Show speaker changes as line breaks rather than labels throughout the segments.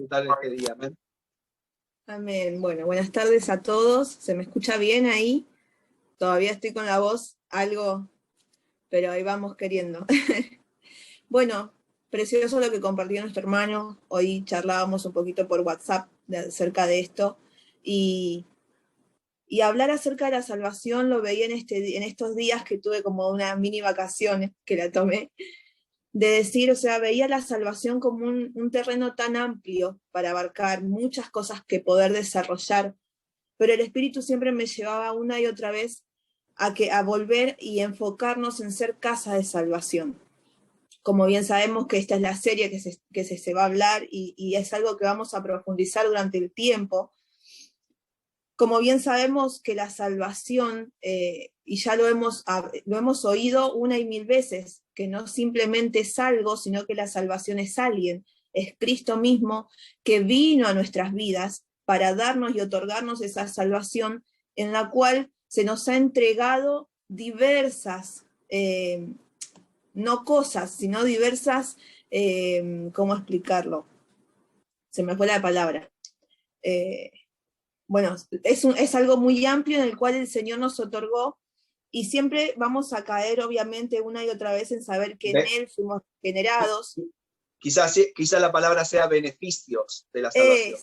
disfrutar este día. Amén.
Amén. Bueno, buenas tardes a todos. ¿Se me escucha bien ahí? Todavía estoy con la voz algo, pero ahí vamos queriendo. Bueno, precioso lo que compartió nuestro hermano. Hoy charlábamos un poquito por WhatsApp acerca de esto. Y hablar acerca de la salvación lo veía en estos días que tuve como una mini vacaciones que la tomé. De decir, o sea, veía la salvación como un terreno tan amplio para abarcar muchas cosas que poder desarrollar, pero el Espíritu siempre me llevaba una y otra vez a volver y enfocarnos en ser casa de salvación. Como bien sabemos que esta es la serie que se va a hablar y es algo que vamos a profundizar durante el tiempo. Como bien sabemos que la salvación, y ya lo hemos oído una y mil veces, que no simplemente es algo, sino que la salvación es alguien, es Cristo mismo que vino a nuestras vidas para darnos y otorgarnos esa salvación en la cual se nos ha entregado diversas, no cosas, sino diversas, ¿cómo explicarlo? Se me fue la palabra. Bueno, es algo muy amplio en el cual el Señor nos otorgó y siempre vamos a caer, obviamente, una y otra vez en saber que en Él fuimos generados.
Quizás la palabra sea beneficios de la salvación.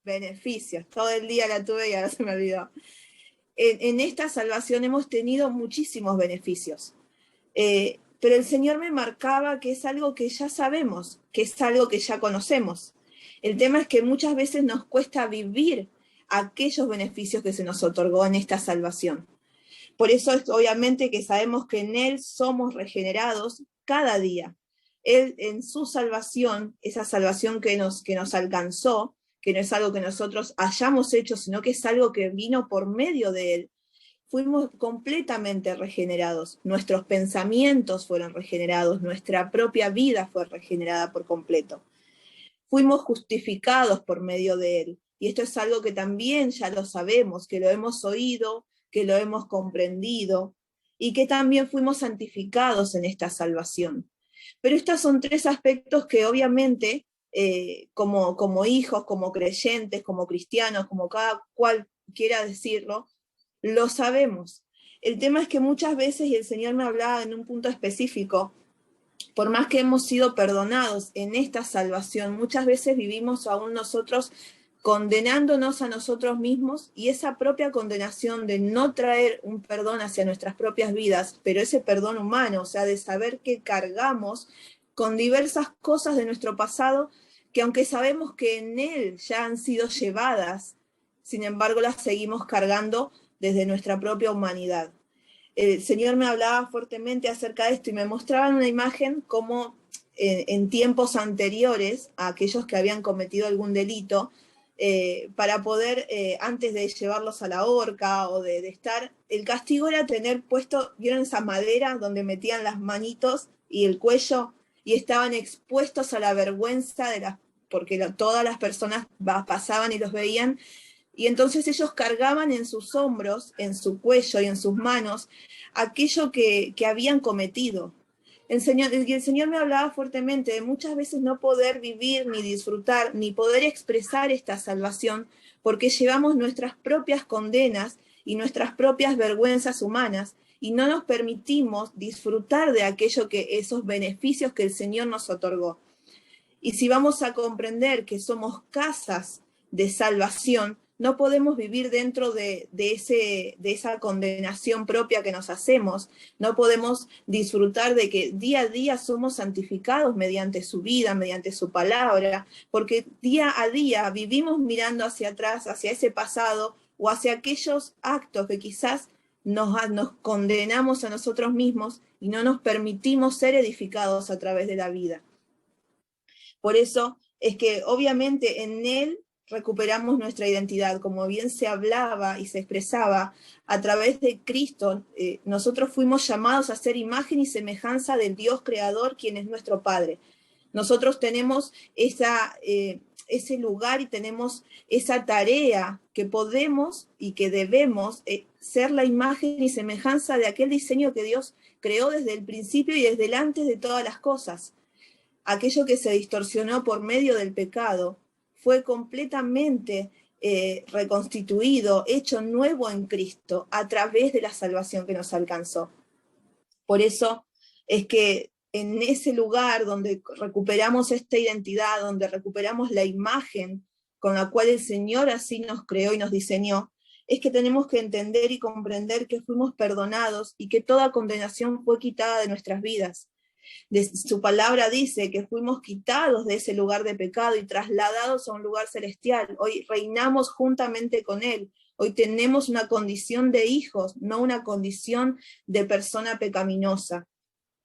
Beneficios. Todo el día la tuve y ahora se me olvidó. En esta salvación hemos tenido muchísimos beneficios. Pero el Señor me marcaba que es algo que ya sabemos, que es algo que ya conocemos. El tema es que muchas veces nos cuesta vivir aquellos beneficios que se nos otorgó en esta salvación. Por eso es obviamente que sabemos que en Él somos regenerados cada día. Él en su salvación, esa salvación que nos alcanzó, que no es algo que nosotros hayamos hecho, sino que es algo que vino por medio de Él, fuimos completamente regenerados. Nuestros pensamientos fueron regenerados, nuestra propia vida fue regenerada por completo. Fuimos justificados por medio de Él. Y esto es algo que también ya lo sabemos, que lo hemos oído, que lo hemos comprendido, y que también fuimos santificados en esta salvación. Pero estos son tres aspectos que obviamente, como hijos, como creyentes, como cristianos, como cada cual quiera decirlo, lo sabemos. El tema es que muchas veces, y el Señor me hablaba en un punto específico, por más que hemos sido perdonados en esta salvación, muchas veces vivimos aún nosotros condenándonos a nosotros mismos, y esa propia condenación de no traer un perdón hacia nuestras propias vidas, pero ese perdón humano, o sea, de saber que cargamos con diversas cosas de nuestro pasado, que aunque sabemos que en él ya han sido llevadas, sin embargo las seguimos cargando desde nuestra propia humanidad. El Señor me hablaba fuertemente acerca de esto y me mostraba una imagen como en tiempos anteriores a aquellos que habían cometido algún delito, para poder, antes de llevarlos a la horca o de estar, el castigo era tener puesto, ¿vieron esa madera donde metían las manitos y el cuello y estaban expuestos a la vergüenza porque todas las personas pasaban y los veían? Y entonces ellos cargaban en sus hombros, en su cuello y en sus manos aquello que habían cometido. El Señor me hablaba fuertemente de muchas veces no poder vivir, ni disfrutar, ni poder expresar esta salvación, porque llevamos nuestras propias condenas y nuestras propias vergüenzas humanas, y no nos permitimos disfrutar de esos beneficios que el Señor nos otorgó. Y si vamos a comprender que somos casas de salvación, no podemos vivir dentro de esa condenación propia que nos hacemos, no podemos disfrutar de que día a día somos santificados mediante su vida, mediante su palabra, porque día a día vivimos mirando hacia atrás, hacia ese pasado o hacia aquellos actos que quizás nos condenamos a nosotros mismos y no nos permitimos ser edificados a través de la vida. Por eso es que obviamente en Él recuperamos nuestra identidad, como bien se hablaba y se expresaba a través de Cristo. Nosotros fuimos llamados a ser imagen y semejanza del Dios creador, quien es nuestro Padre. Nosotros tenemos ese lugar y tenemos esa tarea que podemos y que debemos ser la imagen y semejanza de aquel diseño que Dios creó desde el principio y desde antes de todas las cosas. Aquello que se distorsionó por medio del pecado fue completamente reconstituido, hecho nuevo en Cristo, a través de la salvación que nos alcanzó. Por eso es que en ese lugar donde recuperamos esta identidad, donde recuperamos la imagen con la cual el Señor así nos creó y nos diseñó, es que tenemos que entender y comprender que fuimos perdonados y que toda condenación fue quitada de nuestras vidas. Su palabra dice que fuimos quitados de ese lugar de pecado y trasladados a un lugar celestial. Hoy reinamos juntamente con Él. Hoy tenemos una condición de hijos, no una condición de persona pecaminosa.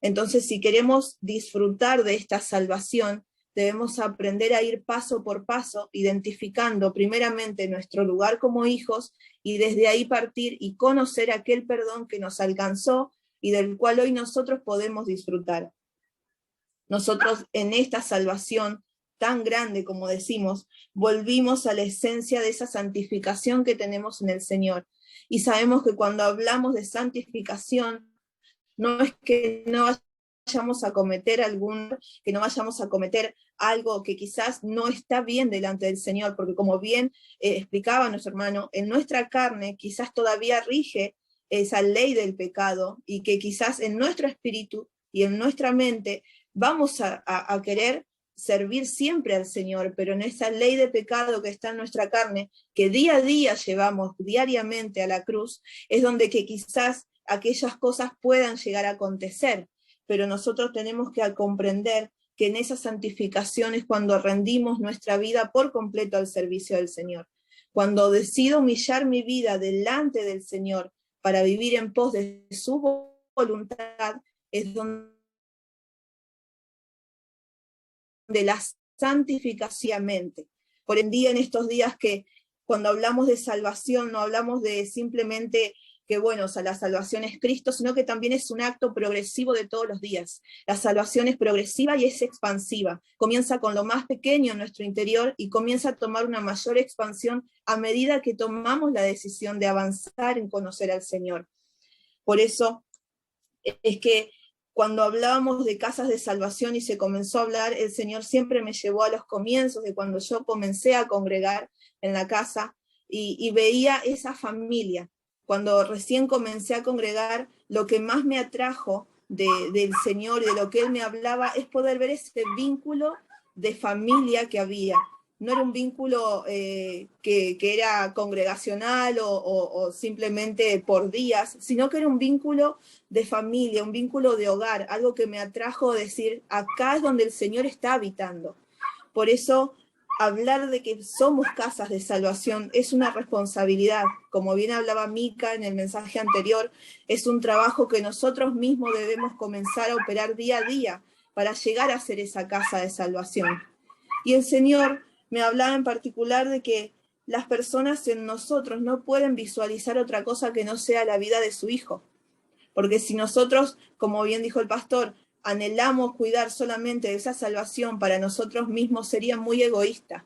Entonces, si queremos disfrutar de esta salvación, debemos aprender a ir paso por paso, identificando primeramente nuestro lugar como hijos, y desde ahí partir y conocer aquel perdón que nos alcanzó y del cual hoy nosotros podemos disfrutar. Nosotros en esta salvación tan grande, como decimos, volvimos a la esencia de esa santificación que tenemos en el Señor. Y sabemos que cuando hablamos de santificación, no es que no vayamos a cometer algo que quizás no está bien delante del Señor, porque como bien explicaba nuestro hermano, en nuestra carne quizás todavía rige esa ley del pecado, y que quizás en nuestro espíritu y en nuestra mente vamos a querer servir siempre al Señor, pero en esa ley de pecado que está en nuestra carne, que día a día llevamos diariamente a la cruz, es donde que quizás aquellas cosas puedan llegar a acontecer, pero nosotros tenemos que comprender que en esa santificación es cuando rendimos nuestra vida por completo al servicio del Señor. Cuando decido humillar mi vida delante del Señor para vivir en pos de su voluntad, es donde la santificación. Por en estos días que cuando hablamos de salvación no hablamos de simplemente que bueno, o sea, la salvación es Cristo, sino que también es un acto progresivo de todos los días. La salvación es progresiva y es expansiva. Comienza con lo más pequeño en nuestro interior y comienza a tomar una mayor expansión a medida que tomamos la decisión de avanzar en conocer al Señor. Por eso es que cuando hablábamos de casas de salvación y se comenzó a hablar, el Señor siempre me llevó a los comienzos de cuando yo comencé a congregar en la casa y veía esa familia. Cuando recién comencé a congregar, lo que más me atrajo del Señor y de lo que Él me hablaba es poder ver ese vínculo de familia que había. No era un vínculo que era congregacional o simplemente por días, sino que era un vínculo de familia, un vínculo de hogar, algo que me atrajo a decir, acá es donde el Señor está habitando. Por eso, hablar de que somos casas de salvación es una responsabilidad. Como bien hablaba Mica en el mensaje anterior, es un trabajo que nosotros mismos debemos comenzar a operar día a día para llegar a ser esa casa de salvación. Y el Señor me hablaba en particular de que las personas en nosotros no pueden visualizar otra cosa que no sea la vida de su Hijo. Porque si nosotros, como bien dijo el pastor, anhelamos cuidar solamente de esa salvación para nosotros mismos, sería muy egoísta.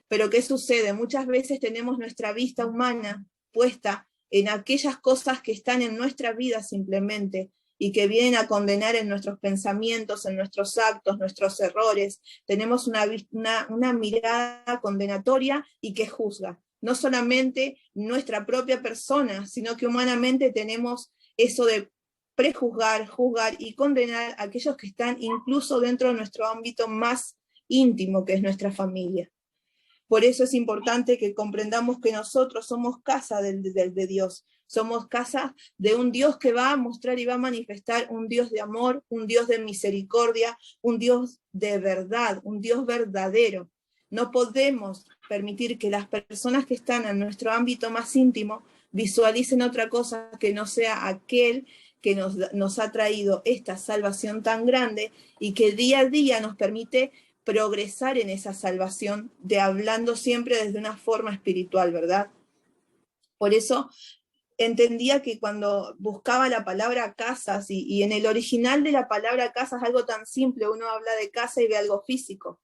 Pero ¿qué sucede? Muchas veces tenemos nuestra vista humana puesta en aquellas cosas que están en nuestra vida simplemente, y que vienen a condenar en nuestros pensamientos, en nuestros actos, nuestros errores. Tenemos una mirada condenatoria y que juzga. No solamente nuestra propia persona, sino que humanamente tenemos eso de prejuzgar, juzgar y condenar a aquellos que están incluso dentro de nuestro ámbito más íntimo, que es nuestra familia. Por eso es importante que comprendamos que nosotros somos casa de Dios, somos casa de un Dios que va a mostrar y va a manifestar un Dios de amor, un Dios de misericordia, un Dios de verdad, un Dios verdadero. No podemos permitir que las personas que están en nuestro ámbito más íntimo visualicen otra cosa que no sea aquel que nos ha traído esta salvación tan grande y que día a día nos permite progresar en esa salvación, hablando siempre desde una forma espiritual, ¿verdad? Por eso entendía que cuando buscaba la palabra casas, y en el original de la palabra casas, algo tan simple, uno habla de casa y ve algo físico,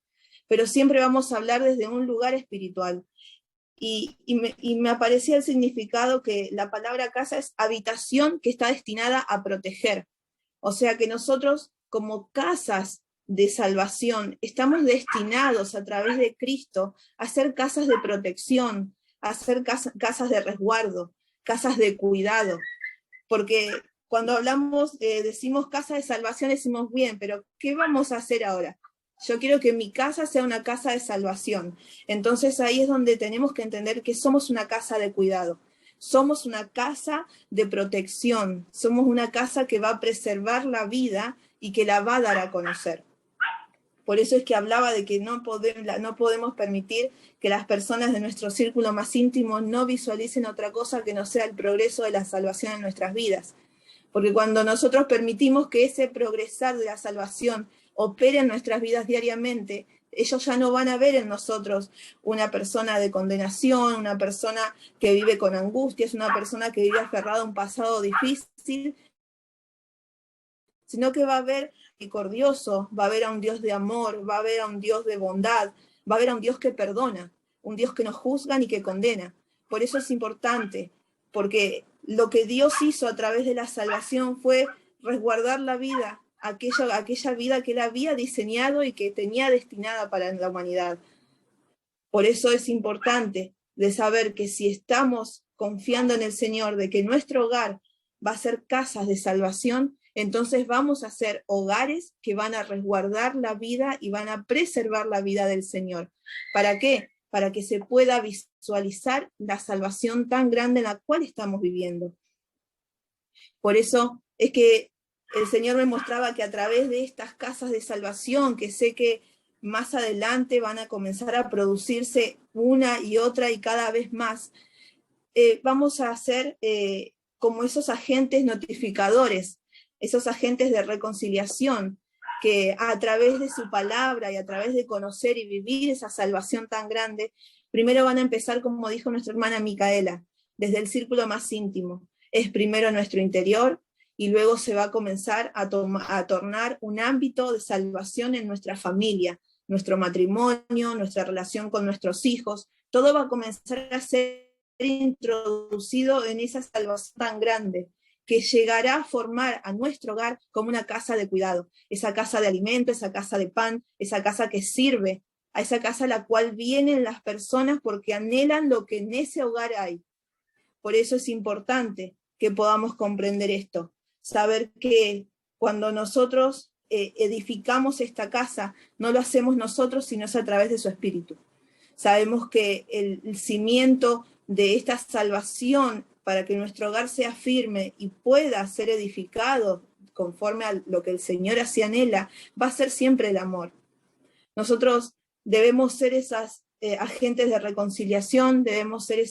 pero siempre vamos a hablar desde un lugar espiritual. Y me aparecía el significado que la palabra casa es habitación que está destinada a proteger. O sea que nosotros, como casas de salvación, estamos destinados a través de Cristo a ser casas de protección, a ser casas de resguardo, casas de cuidado, porque cuando hablamos, decimos casa de salvación, decimos bien, pero ¿qué vamos a hacer ahora? Yo quiero que mi casa sea una casa de salvación. Entonces ahí es donde tenemos que entender que somos una casa de cuidado. Somos una casa de protección. Somos una casa que va a preservar la vida y que la va a dar a conocer. Por eso es que hablaba de que no podemos permitir que las personas de nuestro círculo más íntimo no visualicen otra cosa que no sea el progreso de la salvación en nuestras vidas. Porque cuando nosotros permitimos que ese progresar de la salvación opere en nuestras vidas diariamente, ellos ya no van a ver en nosotros una persona de condenación, una persona que vive con angustias, una persona que vive aferrada a un pasado difícil, sino que va a ver misericordioso, va a ver a un Dios de amor, va a ver a un Dios de bondad, va a ver a un Dios que perdona, un Dios que no juzga ni que condena. Por eso es importante, porque lo que Dios hizo a través de la salvación fue resguardar la vida, aquella vida que Él había diseñado y que tenía destinada para la humanidad. Por eso es importante de saber que si estamos confiando en el Señor, de que nuestro hogar va a ser casas de salvación, entonces vamos a ser hogares que van a resguardar la vida y van a preservar la vida del Señor. ¿Para qué? Para que se pueda visualizar la salvación tan grande en la cual estamos viviendo. Por eso es que el Señor me mostraba que a través de estas casas de salvación, que sé que más adelante van a comenzar a producirse una y otra y cada vez más, vamos a ser como esos agentes notificadores, esos agentes de reconciliación, que a través de su palabra y a través de conocer y vivir esa salvación tan grande, primero van a empezar, como dijo nuestra hermana Micaela, desde el círculo más íntimo. Es primero nuestro interior y luego se va a comenzar a tornar un ámbito de salvación en nuestra familia, nuestro matrimonio, nuestra relación con nuestros hijos. Todo va a comenzar a ser introducido en esa salvación tan grande que llegará a formar a nuestro hogar como una casa de cuidado, esa casa de alimento, esa casa de pan, esa casa que sirve, a esa casa a la cual vienen las personas porque anhelan lo que en ese hogar hay. Por eso es importante que podamos comprender esto, saber que cuando nosotros edificamos esta casa, no lo hacemos nosotros, sino es a través de su Espíritu. Sabemos que el cimiento de esta salvación para que nuestro hogar sea firme y pueda ser edificado conforme a lo que el Señor así anhela, va a ser siempre el amor. Nosotros debemos ser esas agentes de reconciliación, debemos ser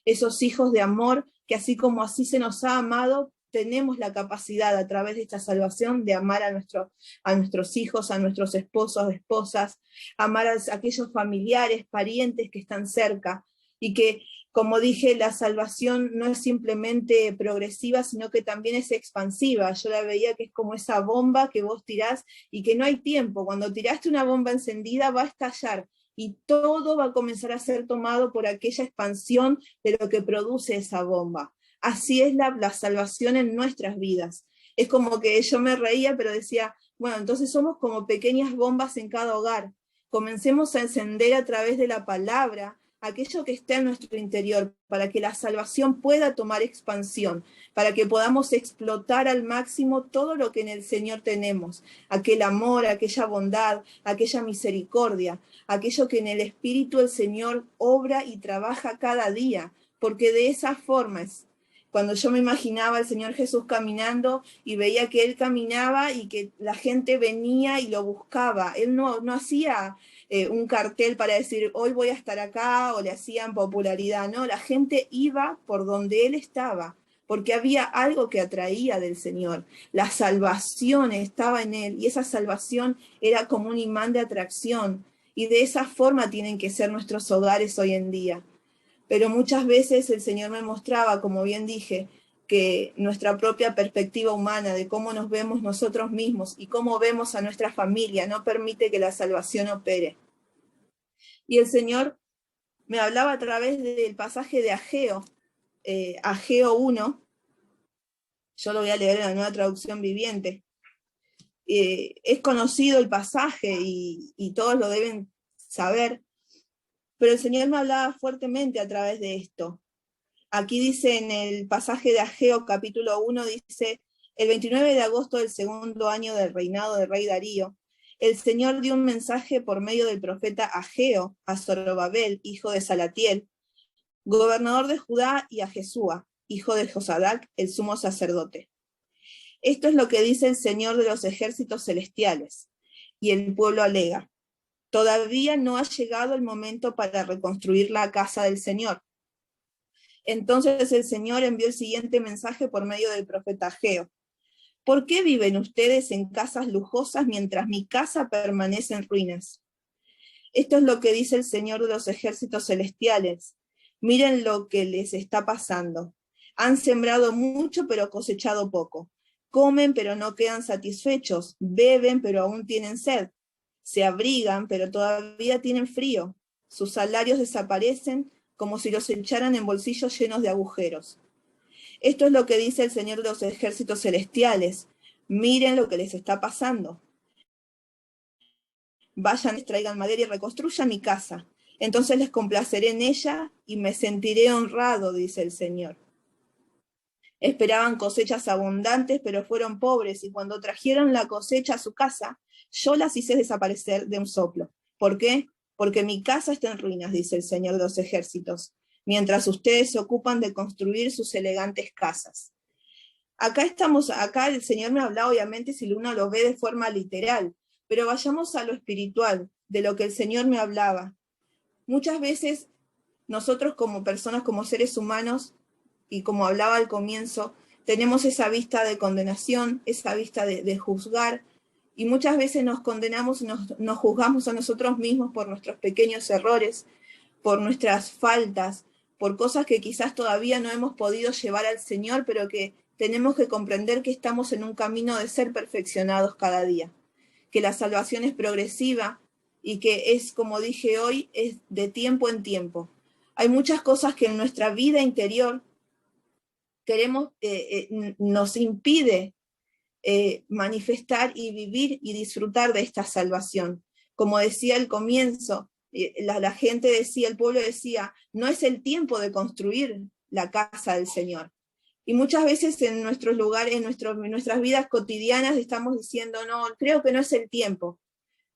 esos hijos de amor, que así como así se nos ha amado, tenemos la capacidad a través de esta salvación de amar a nuestros hijos, a nuestros esposos, esposas, amar a aquellos familiares, parientes que están cerca, y que, como dije, la salvación no es simplemente progresiva, sino que también es expansiva. Yo la veía que es como esa bomba que vos tirás y que no hay tiempo. Cuando tiraste una bomba encendida va a estallar y todo va a comenzar a ser tomado por aquella expansión de lo que produce esa bomba. Así es la salvación en nuestras vidas. Es como que yo me reía, pero decía, bueno, entonces somos como pequeñas bombas en cada hogar. Comencemos a encender a través de la palabra aquello que está en nuestro interior, para que la salvación pueda tomar expansión, para que podamos explotar al máximo todo lo que en el Señor tenemos, aquel amor, aquella bondad, aquella misericordia, aquello que en el Espíritu el Señor obra y trabaja cada día, porque de esa forma es. Cuando yo me imaginaba al Señor Jesús caminando y veía que Él caminaba y que la gente venía y lo buscaba, Él no hacía un cartel para decir, hoy voy a estar acá, o le hacían popularidad, no, la gente iba por donde Él estaba, porque había algo que atraía del Señor, la salvación estaba en Él, y esa salvación era como un imán de atracción, y de esa forma tienen que ser nuestros hogares hoy en día. Pero muchas veces el Señor me mostraba, como bien dije, que nuestra propia perspectiva humana de cómo nos vemos nosotros mismos y cómo vemos a nuestra familia no permite que la salvación opere. Y el Señor me hablaba a través del pasaje de Ageo, Ageo 1, yo lo voy a leer en la Nueva Traducción Viviente. Es conocido el pasaje y todos lo deben saber, pero el Señor me hablaba fuertemente a través de esto. Aquí dice en el pasaje de Ageo capítulo 1, dice, el 29 de agosto del segundo año del reinado del rey Darío, el Señor dio un mensaje por medio del profeta Ageo a Zorobabel, hijo de Salatiel, gobernador de Judá, y a Jesúa, hijo de Josadac, el sumo sacerdote. Esto es lo que dice el Señor de los ejércitos celestiales. Y el pueblo alega, todavía no ha llegado el momento para reconstruir la casa del Señor. Entonces el Señor envió el siguiente mensaje por medio del profeta Ageo. ¿Por qué viven ustedes en casas lujosas mientras mi casa permanece en ruinas? Esto es lo que dice el Señor de los ejércitos celestiales. Miren lo que les está pasando. Han sembrado mucho, pero cosechado poco. Comen, pero no quedan satisfechos. Beben, pero aún tienen sed. Se abrigan, pero todavía tienen frío. Sus salarios desaparecen como si los echaran en bolsillos llenos de agujeros. Esto es lo que dice el Señor de los ejércitos celestiales. Miren lo que les está pasando. Vayan, traigan madera y reconstruyan mi casa. Entonces les complaceré en ella y me sentiré honrado, dice el Señor. Esperaban cosechas abundantes, pero fueron pobres, y cuando trajeron la cosecha a su casa, yo las hice desaparecer de un soplo. ¿Por qué? Porque mi casa está en ruinas, dice el Señor de los ejércitos, mientras ustedes se ocupan de construir sus elegantes casas. Acá el Señor me habla, obviamente, si uno lo ve de forma literal, pero vayamos a lo espiritual, de lo que el Señor me hablaba. Muchas veces nosotros como personas, como seres humanos, y como hablaba al comienzo, tenemos esa vista de condenación, esa vista de juzgar, y muchas veces nos condenamos, nos juzgamos a nosotros mismos por nuestros pequeños errores, por nuestras faltas, por cosas que quizás todavía no hemos podido llevar al Señor, pero que tenemos que comprender que estamos en un camino de ser perfeccionados cada día, que la salvación es progresiva y que es, como dije hoy, es de tiempo en tiempo. Hay muchas cosas que en nuestra vida interior nos impide manifestar y vivir y disfrutar de esta salvación. Como decía al comienzo, la gente decía, el pueblo decía, no es el tiempo de construir la casa del Señor. Y muchas veces en nuestros lugares, en nuestras vidas cotidianas estamos diciendo, no, creo que no es el tiempo.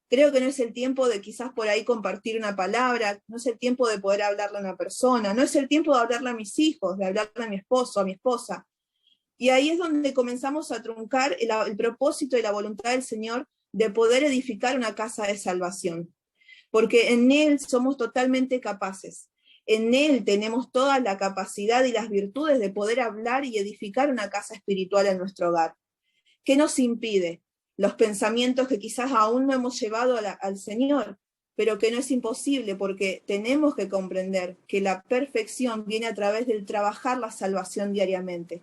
Creo que no es el tiempo de quizás por ahí compartir una palabra, no es el tiempo de poder hablarle a una persona, no es el tiempo de hablarle a mis hijos, de hablarle a mi esposo, a mi esposa. Y ahí es donde comenzamos a truncar el propósito y la voluntad del Señor de poder edificar una casa de salvación. Porque en Él somos totalmente capaces. En Él tenemos toda la capacidad y las virtudes de poder hablar y edificar una casa espiritual en nuestro hogar. ¿Qué nos impide? Los pensamientos que quizás aún no hemos llevado al Señor, pero que no es imposible porque tenemos que comprender que la perfección viene a través del trabajar la salvación diariamente.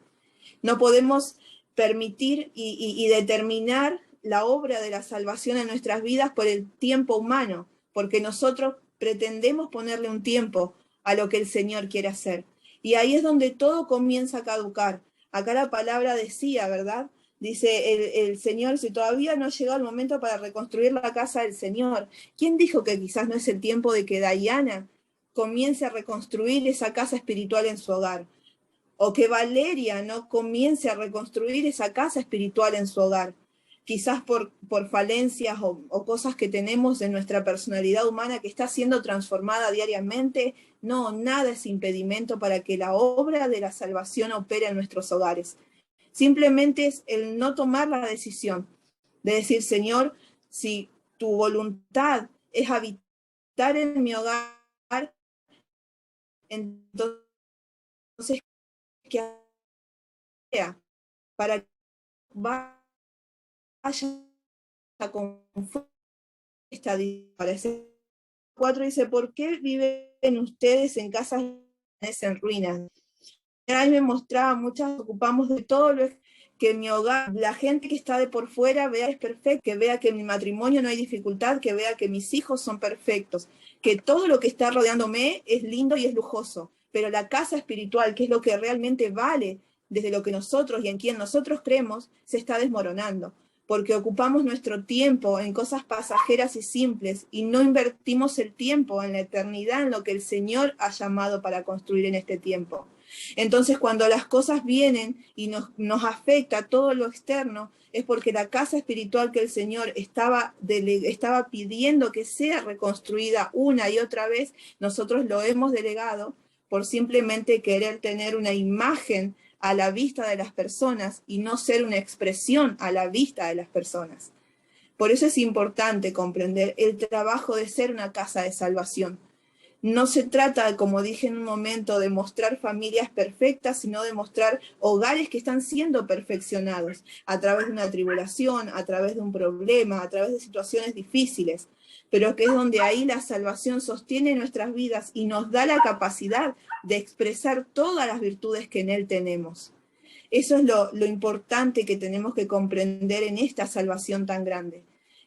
No podemos permitir y determinar la obra de la salvación en nuestras vidas por el tiempo humano, porque nosotros pretendemos ponerle un tiempo a lo que el Señor quiere hacer. Y ahí es donde todo comienza a caducar. Acá la palabra decía, ¿verdad? Dice el Señor, si todavía no ha llegado el momento para reconstruir la casa del Señor. ¿Quién dijo que quizás no es el tiempo de que Diana comience a reconstruir esa casa espiritual en su hogar? O que Valeria no comience a reconstruir esa casa espiritual en su hogar, quizás por falencias o cosas que tenemos en nuestra personalidad humana que está siendo transformada diariamente. No, nada es impedimento para que la obra de la salvación opere en nuestros hogares. Simplemente es el no tomar la decisión de decir, Señor, si tu voluntad es habitar en mi hogar, entonces que sea para que vaya con esta parece 4 dice, ¿por qué viven ustedes en casas en ruinas? Ahí me mostraba, muchas ocupamos de todo lo que mi hogar, la gente que está de por fuera vea es perfecto, que vea que en mi matrimonio no hay dificultad, que vea que mis hijos son perfectos, que todo lo que está rodeándome es lindo y es lujoso, pero la casa espiritual, que es lo que realmente vale desde lo que nosotros y en quien nosotros creemos, se está desmoronando. porque ocupamos nuestro tiempo en cosas pasajeras y simples y no invertimos el tiempo en la eternidad, en lo que el Señor ha llamado para construir en este tiempo. Entonces, cuando las cosas vienen y nos afecta todo lo externo, es porque la casa espiritual que el Señor estaba pidiendo que sea reconstruida una y otra vez, nosotros lo hemos delegado por simplemente querer tener una imagen a la vista de las personas y no ser una expresión a la vista de las personas. Por eso es importante comprender el trabajo de ser una casa de salvación. No se trata, como dije en un momento, de mostrar familias perfectas, sino de mostrar hogares que están siendo perfeccionados a través de una tribulación, a través de un problema, a través de situaciones difíciles, pero que es donde ahí la salvación sostiene nuestras vidas y nos da la capacidad de expresar todas las virtudes que en Él tenemos. Eso es lo importante que tenemos que comprender en esta salvación tan grande,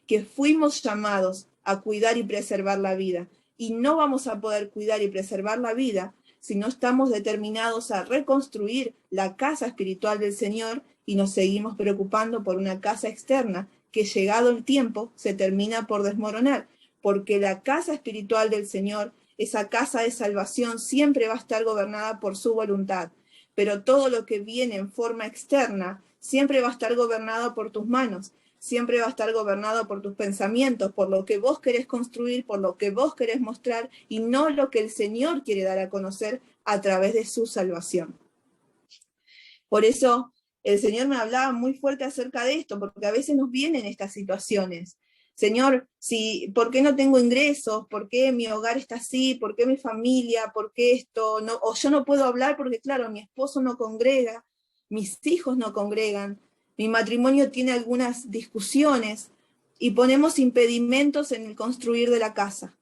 que fuimos llamados a cuidar y preservar la vida, y no vamos a poder cuidar y preservar la vida si no estamos determinados a reconstruir la casa espiritual del Señor y nos seguimos preocupando por una casa externa que, llegado el tiempo, se termina por desmoronar, porque la casa espiritual del Señor, esa casa de salvación, siempre va a estar gobernada por su voluntad, pero todo lo que viene en forma externa siempre va a estar gobernado por tus manos, siempre va a estar gobernado por tus pensamientos, por lo que vos querés construir, por lo que vos querés mostrar, y no lo que el Señor quiere dar a conocer a través de su salvación. Por eso el Señor me hablaba muy fuerte acerca de esto, porque a veces nos vienen estas situaciones. Señor, ¿por qué no tengo ingresos? ¿Por qué mi hogar está así? ¿Por qué mi familia? ¿Por qué esto? No, o yo no puedo hablar porque, claro, mi esposo no congrega, mis hijos no congregan, mi matrimonio tiene algunas discusiones y ponemos impedimentos en el construir de la casa.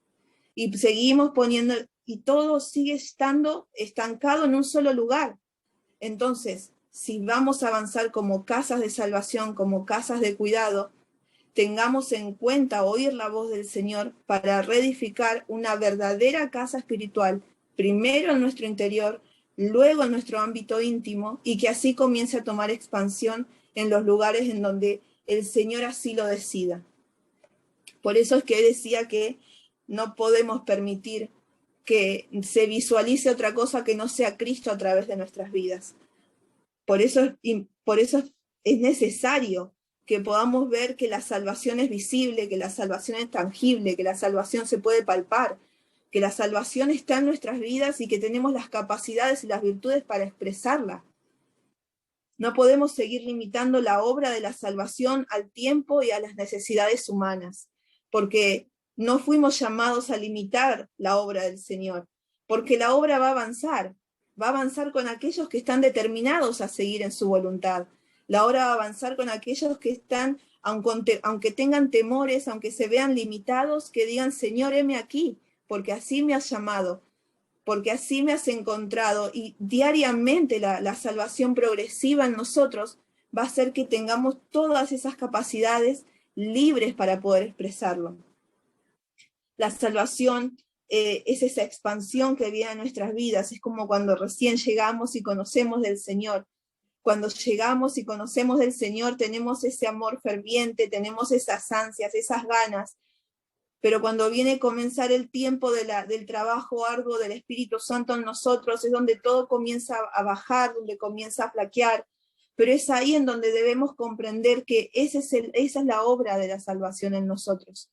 Y seguimos poniendo, y todo sigue estando estancado en un solo lugar. Entonces, si vamos a avanzar como casas de salvación, como casas de cuidado, tengamos en cuenta oír la voz del Señor para reedificar una verdadera casa espiritual, primero en nuestro interior, luego en nuestro ámbito íntimo, y que así comience a tomar expansión en los lugares en donde el Señor así lo decida. Por eso es que decía que no podemos permitir que se visualice otra cosa que no sea Cristo a través de nuestras vidas. Por eso es necesario que podamos ver que la salvación es visible, que la salvación es tangible, que la salvación se puede palpar, que la salvación está en nuestras vidas y que tenemos las capacidades y las virtudes para expresarla. No podemos seguir limitando la obra de la salvación al tiempo y a las necesidades humanas, porque no fuimos llamados a limitar la obra del Señor, porque la obra va a avanzar con aquellos que están determinados a seguir en su voluntad. La obra va a avanzar con aquellos que están, aunque tengan temores, aunque se vean limitados, que digan, Señor, heme aquí, porque así me has llamado, porque así me has encontrado, y diariamente la salvación progresiva en nosotros va a hacer que tengamos todas esas capacidades libres para poder expresarlo. La salvación es esa expansión que viene a nuestras vidas, es como cuando recién llegamos y conocemos del Señor. Cuando llegamos y conocemos del Señor tenemos ese amor ferviente, tenemos esas ansias, esas ganas, pero cuando viene a comenzar el tiempo del trabajo arduo del Espíritu Santo en nosotros, es donde todo comienza a bajar, donde comienza a flaquear, pero es ahí en donde debemos comprender que esa es la obra de la salvación en nosotros.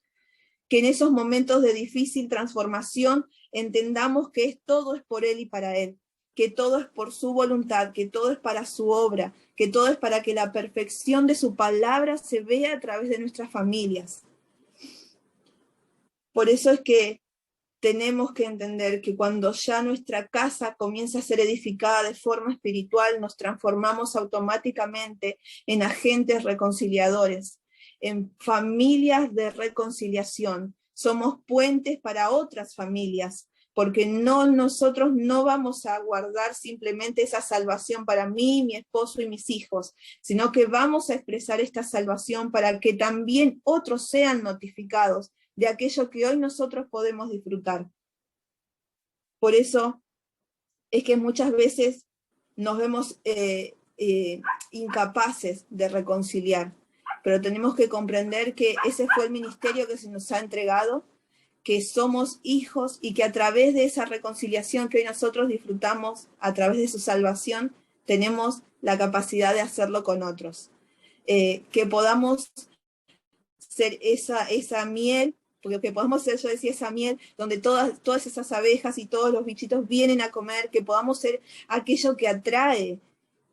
Que en esos momentos de difícil transformación entendamos que todo es por Él y para Él, que todo es por su voluntad, que todo es para su obra, que todo es para que la perfección de su palabra se vea a través de nuestras familias. Por eso es que tenemos que entender que cuando ya nuestra casa comienza a ser edificada de forma espiritual, nos transformamos automáticamente en agentes reconciliadores, en familias de reconciliación. Somos puentes para otras familias, porque nosotros no vamos a guardar simplemente esa salvación para mí, mi esposo y mis hijos, sino que vamos a expresar esta salvación para que también otros sean notificados de aquello que hoy nosotros podemos disfrutar. Por eso es que muchas veces nos vemos incapaces de reconciliar. pero tenemos que comprender que ese fue el ministerio que se nos ha entregado, que somos hijos y que a través de esa reconciliación que hoy nosotros disfrutamos, a través de su salvación, tenemos la capacidad de hacerlo con otros. Que podamos ser esa miel, porque que podamos ser, yo decía, esa miel donde todas esas abejas y todos los bichitos vienen a comer, que podamos ser aquello que atrae.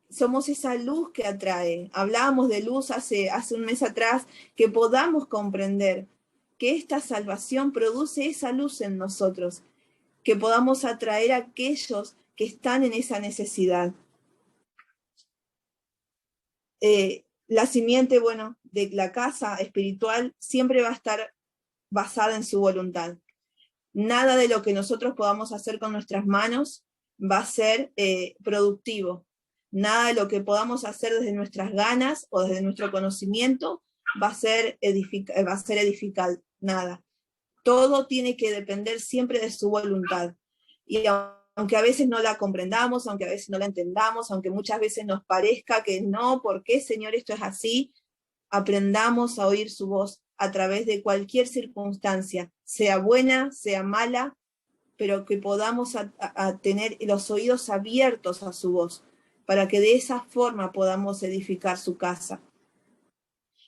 Somos esa luz que atrae. Hablábamos de luz hace un mes atrás, que podamos comprender que esta salvación produce esa luz en nosotros, que podamos atraer a aquellos que están en esa necesidad. La simiente, bueno, de la casa espiritual siempre va a estar basada en su voluntad. Nada de lo que nosotros podamos hacer con nuestras manos va a ser productivo. Nada de lo que podamos hacer desde nuestras ganas o desde nuestro conocimiento va a ser edificante. Nada. Todo tiene que depender siempre de su voluntad. Y aunque a veces no la comprendamos, aunque a veces no la entendamos, aunque muchas veces nos parezca que no, ¿por qué, Señor, esto es así? Aprendamos a oír su voz a través de cualquier circunstancia, sea buena, sea mala, pero que podamos a tener los oídos abiertos a su voz, para que de esa forma podamos edificar su casa.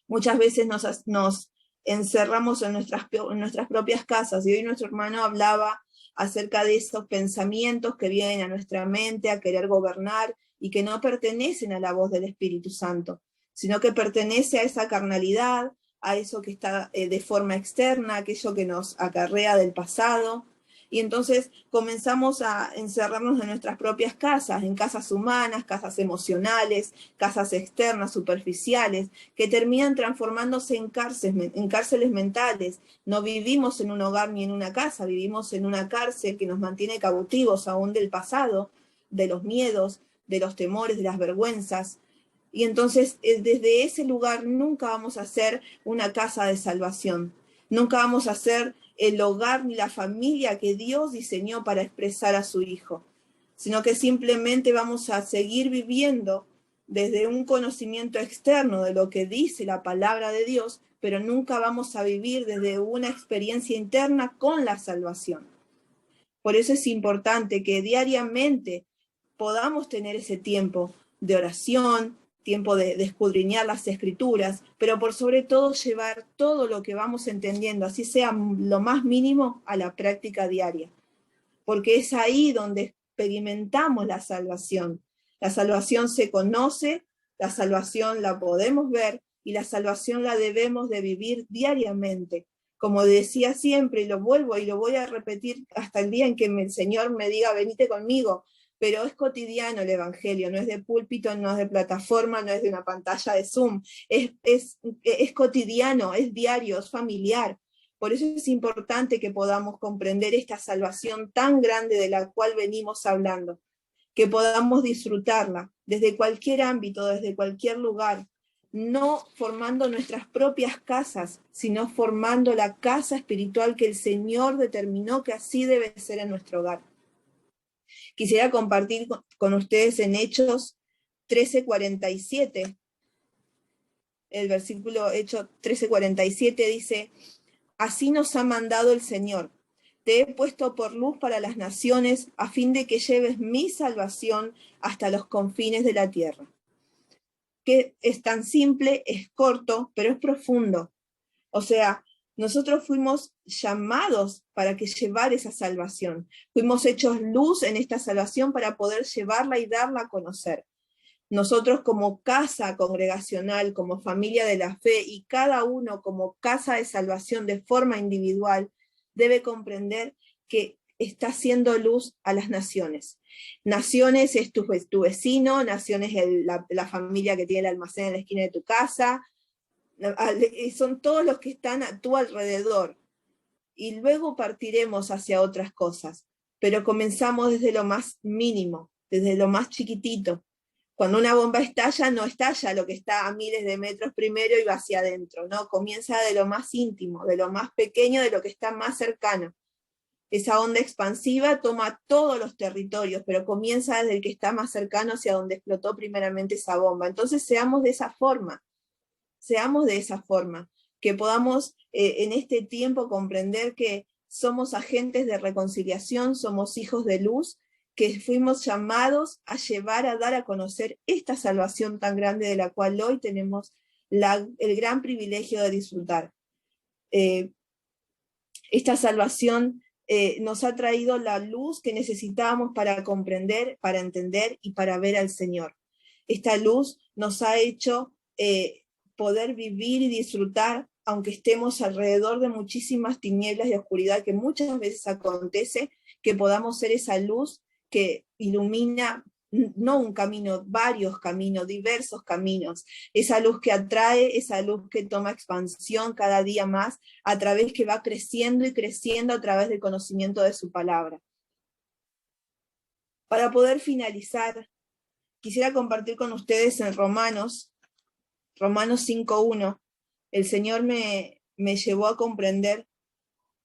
Muchas veces nos encerramos en nuestras propias casas, y hoy nuestro hermano hablaba acerca de esos pensamientos que vienen a nuestra mente a querer gobernar y que no pertenecen a la voz del Espíritu Santo, sino que pertenece a esa carnalidad, a eso que está de forma externa, aquello que nos acarrea del pasado. Y entonces comenzamos a encerrarnos en nuestras propias casas, en casas humanas, casas emocionales, casas externas, superficiales, que terminan transformándose en cárceles mentales. No vivimos en un hogar ni en una casa, vivimos en una cárcel que nos mantiene cautivos aún del pasado, de los miedos, de los temores, de las vergüenzas. Y entonces desde ese lugar nunca vamos a ser una casa de salvación, nunca vamos a ser el hogar ni la familia que Dios diseñó para expresar a su Hijo, sino que simplemente vamos a seguir viviendo desde un conocimiento externo de lo que dice la palabra de Dios, pero nunca vamos a vivir desde una experiencia interna con la salvación. Por eso es importante que diariamente podamos tener ese tiempo de oración, tiempo de escudriñar las Escrituras, pero por sobre todo llevar todo lo que vamos entendiendo, así sea lo más mínimo, a la práctica diaria. Porque es ahí donde experimentamos la salvación. La salvación se conoce, la salvación la podemos ver y la salvación la debemos de vivir diariamente. Como decía siempre, y lo vuelvo y lo voy a repetir hasta el día en que el Señor me diga, venite conmigo, pero es cotidiano el Evangelio, no es de púlpito, no es de plataforma, no es de una pantalla de Zoom, es cotidiano, es diario, es familiar. Por eso es importante que podamos comprender esta salvación tan grande de la cual venimos hablando, que podamos disfrutarla desde cualquier ámbito, desde cualquier lugar, no formando nuestras propias casas, sino formando la casa espiritual que el Señor determinó que así debe ser en nuestro hogar. Quisiera compartir con ustedes en Hechos 13:47. El versículo Hechos 13:47 dice: así nos ha mandado el Señor. Te he puesto por luz para las naciones, a fin de que lleves mi salvación hasta los confines de la tierra. Que es tan simple, es corto, pero es profundo. O sea, nosotros fuimos llamados para que llevar esa salvación. Fuimos hechos luz en esta salvación para poder llevarla y darla a conocer. Nosotros como casa congregacional, como familia de la fe, y cada uno como casa de salvación de forma individual, debe comprender que está haciendo luz a las naciones. Naciones es tu vecino, naciones es la familia que tiene el almacén en la esquina de tu casa, son todos los que están a tu alrededor. Y luego partiremos hacia otras cosas, pero comenzamos desde lo más mínimo, desde lo más chiquitito. Cuando una bomba estalla, no estalla lo que está a miles de metros primero y va hacia adentro, ¿no? Comienza de lo más íntimo, de lo más pequeño, de lo que está más cercano. Esa onda expansiva toma todos los territorios, pero comienza desde el que está más cercano hacia donde explotó primeramente esa bomba. Entonces seamos de esa forma. seamos de esa forma, que podamos en este tiempo comprender que somos agentes de reconciliación, somos hijos de luz, que fuimos llamados a llevar, a dar a conocer esta salvación tan grande de la cual hoy tenemos el gran privilegio de disfrutar. Esta salvación nos ha traído la luz que necesitábamos para comprender, para entender y para ver al Señor. Esta luz nos ha hecho poder vivir y disfrutar, aunque estemos alrededor de muchísimas tinieblas y oscuridad que muchas veces acontece, que podamos ser esa luz que ilumina no un camino, varios caminos, diversos caminos, esa luz que atrae, esa luz que toma expansión cada día más, a través que va creciendo y creciendo a través del conocimiento de su palabra. Para poder finalizar, quisiera compartir con ustedes en Romanos 5:1, el Señor me llevó a comprender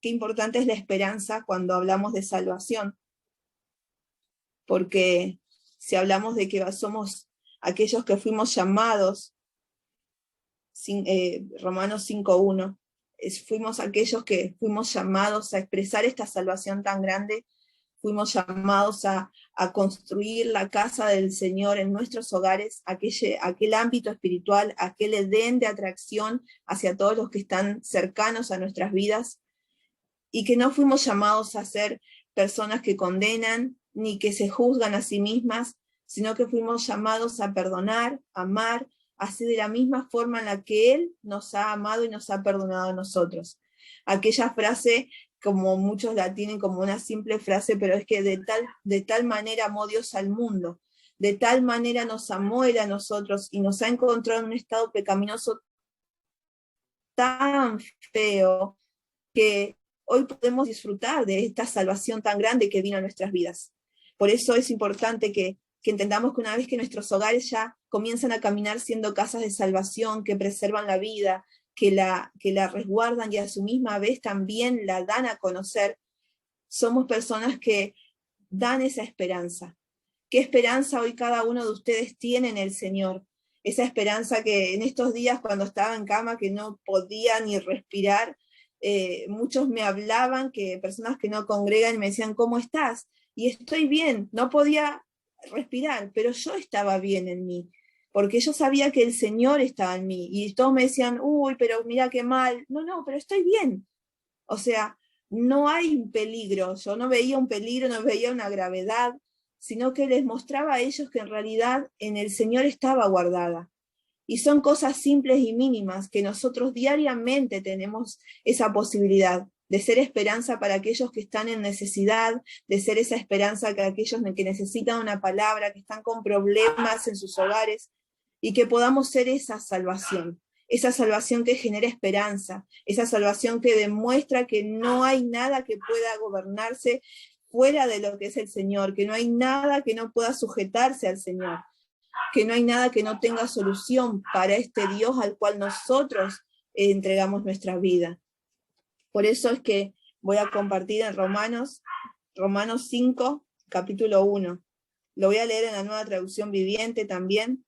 qué importante es la esperanza cuando hablamos de salvación, porque si hablamos de que somos aquellos que fuimos llamados, Romanos 5:1, fuimos aquellos que fuimos llamados a expresar esta salvación tan grande, fuimos llamados a construir la casa del Señor en nuestros hogares, aquel ámbito espiritual, aquel edén de atracción hacia todos los que están cercanos a nuestras vidas, y que no fuimos llamados a ser personas que condenan, ni que se juzgan a sí mismas, sino que fuimos llamados a perdonar, amar, así de la misma forma en la que Él nos ha amado y nos ha perdonado a nosotros. Aquella frase, como muchos la tienen como una simple frase, pero es que de tal manera amó Dios al mundo, de tal manera nos amó Él a nosotros y nos ha encontrado en un estado pecaminoso tan feo que hoy podemos disfrutar de esta salvación tan grande que vino a nuestras vidas. Por eso es importante que entendamos que una vez que nuestros hogares ya comienzan a caminar siendo casas de salvación, que preservan la vida, que la resguardan y a su misma vez también la dan a conocer, somos personas que dan esa esperanza. ¿Qué esperanza hoy cada uno de ustedes tiene en el Señor? Esa esperanza que en estos días cuando estaba en cama, que no podía ni respirar, muchos me hablaban, personas que no congregan, me decían, ¿cómo estás? Y estoy bien, no podía respirar, pero yo estaba bien en mí, porque yo sabía que el Señor estaba en mí, y todos me decían, uy, pero mira qué mal, no, pero estoy bien, o sea, no hay peligro, yo no veía un peligro, no veía una gravedad, sino que les mostraba a ellos que en realidad en el Señor estaba guardada, y son cosas simples y mínimas que nosotros diariamente tenemos esa posibilidad de ser esperanza para aquellos que están en necesidad, de ser esa esperanza para aquellos que necesitan una palabra, que están con problemas en sus hogares, y que podamos ser esa salvación que genera esperanza, esa salvación que demuestra que no hay nada que pueda gobernarse fuera de lo que es el Señor, que no hay nada que no pueda sujetarse al Señor, que no hay nada que no tenga solución para este Dios al cual nosotros entregamos nuestra vida. Por eso es que voy a compartir en Romanos 5, capítulo 1. Lo voy a leer en la Nueva Traducción Viviente también.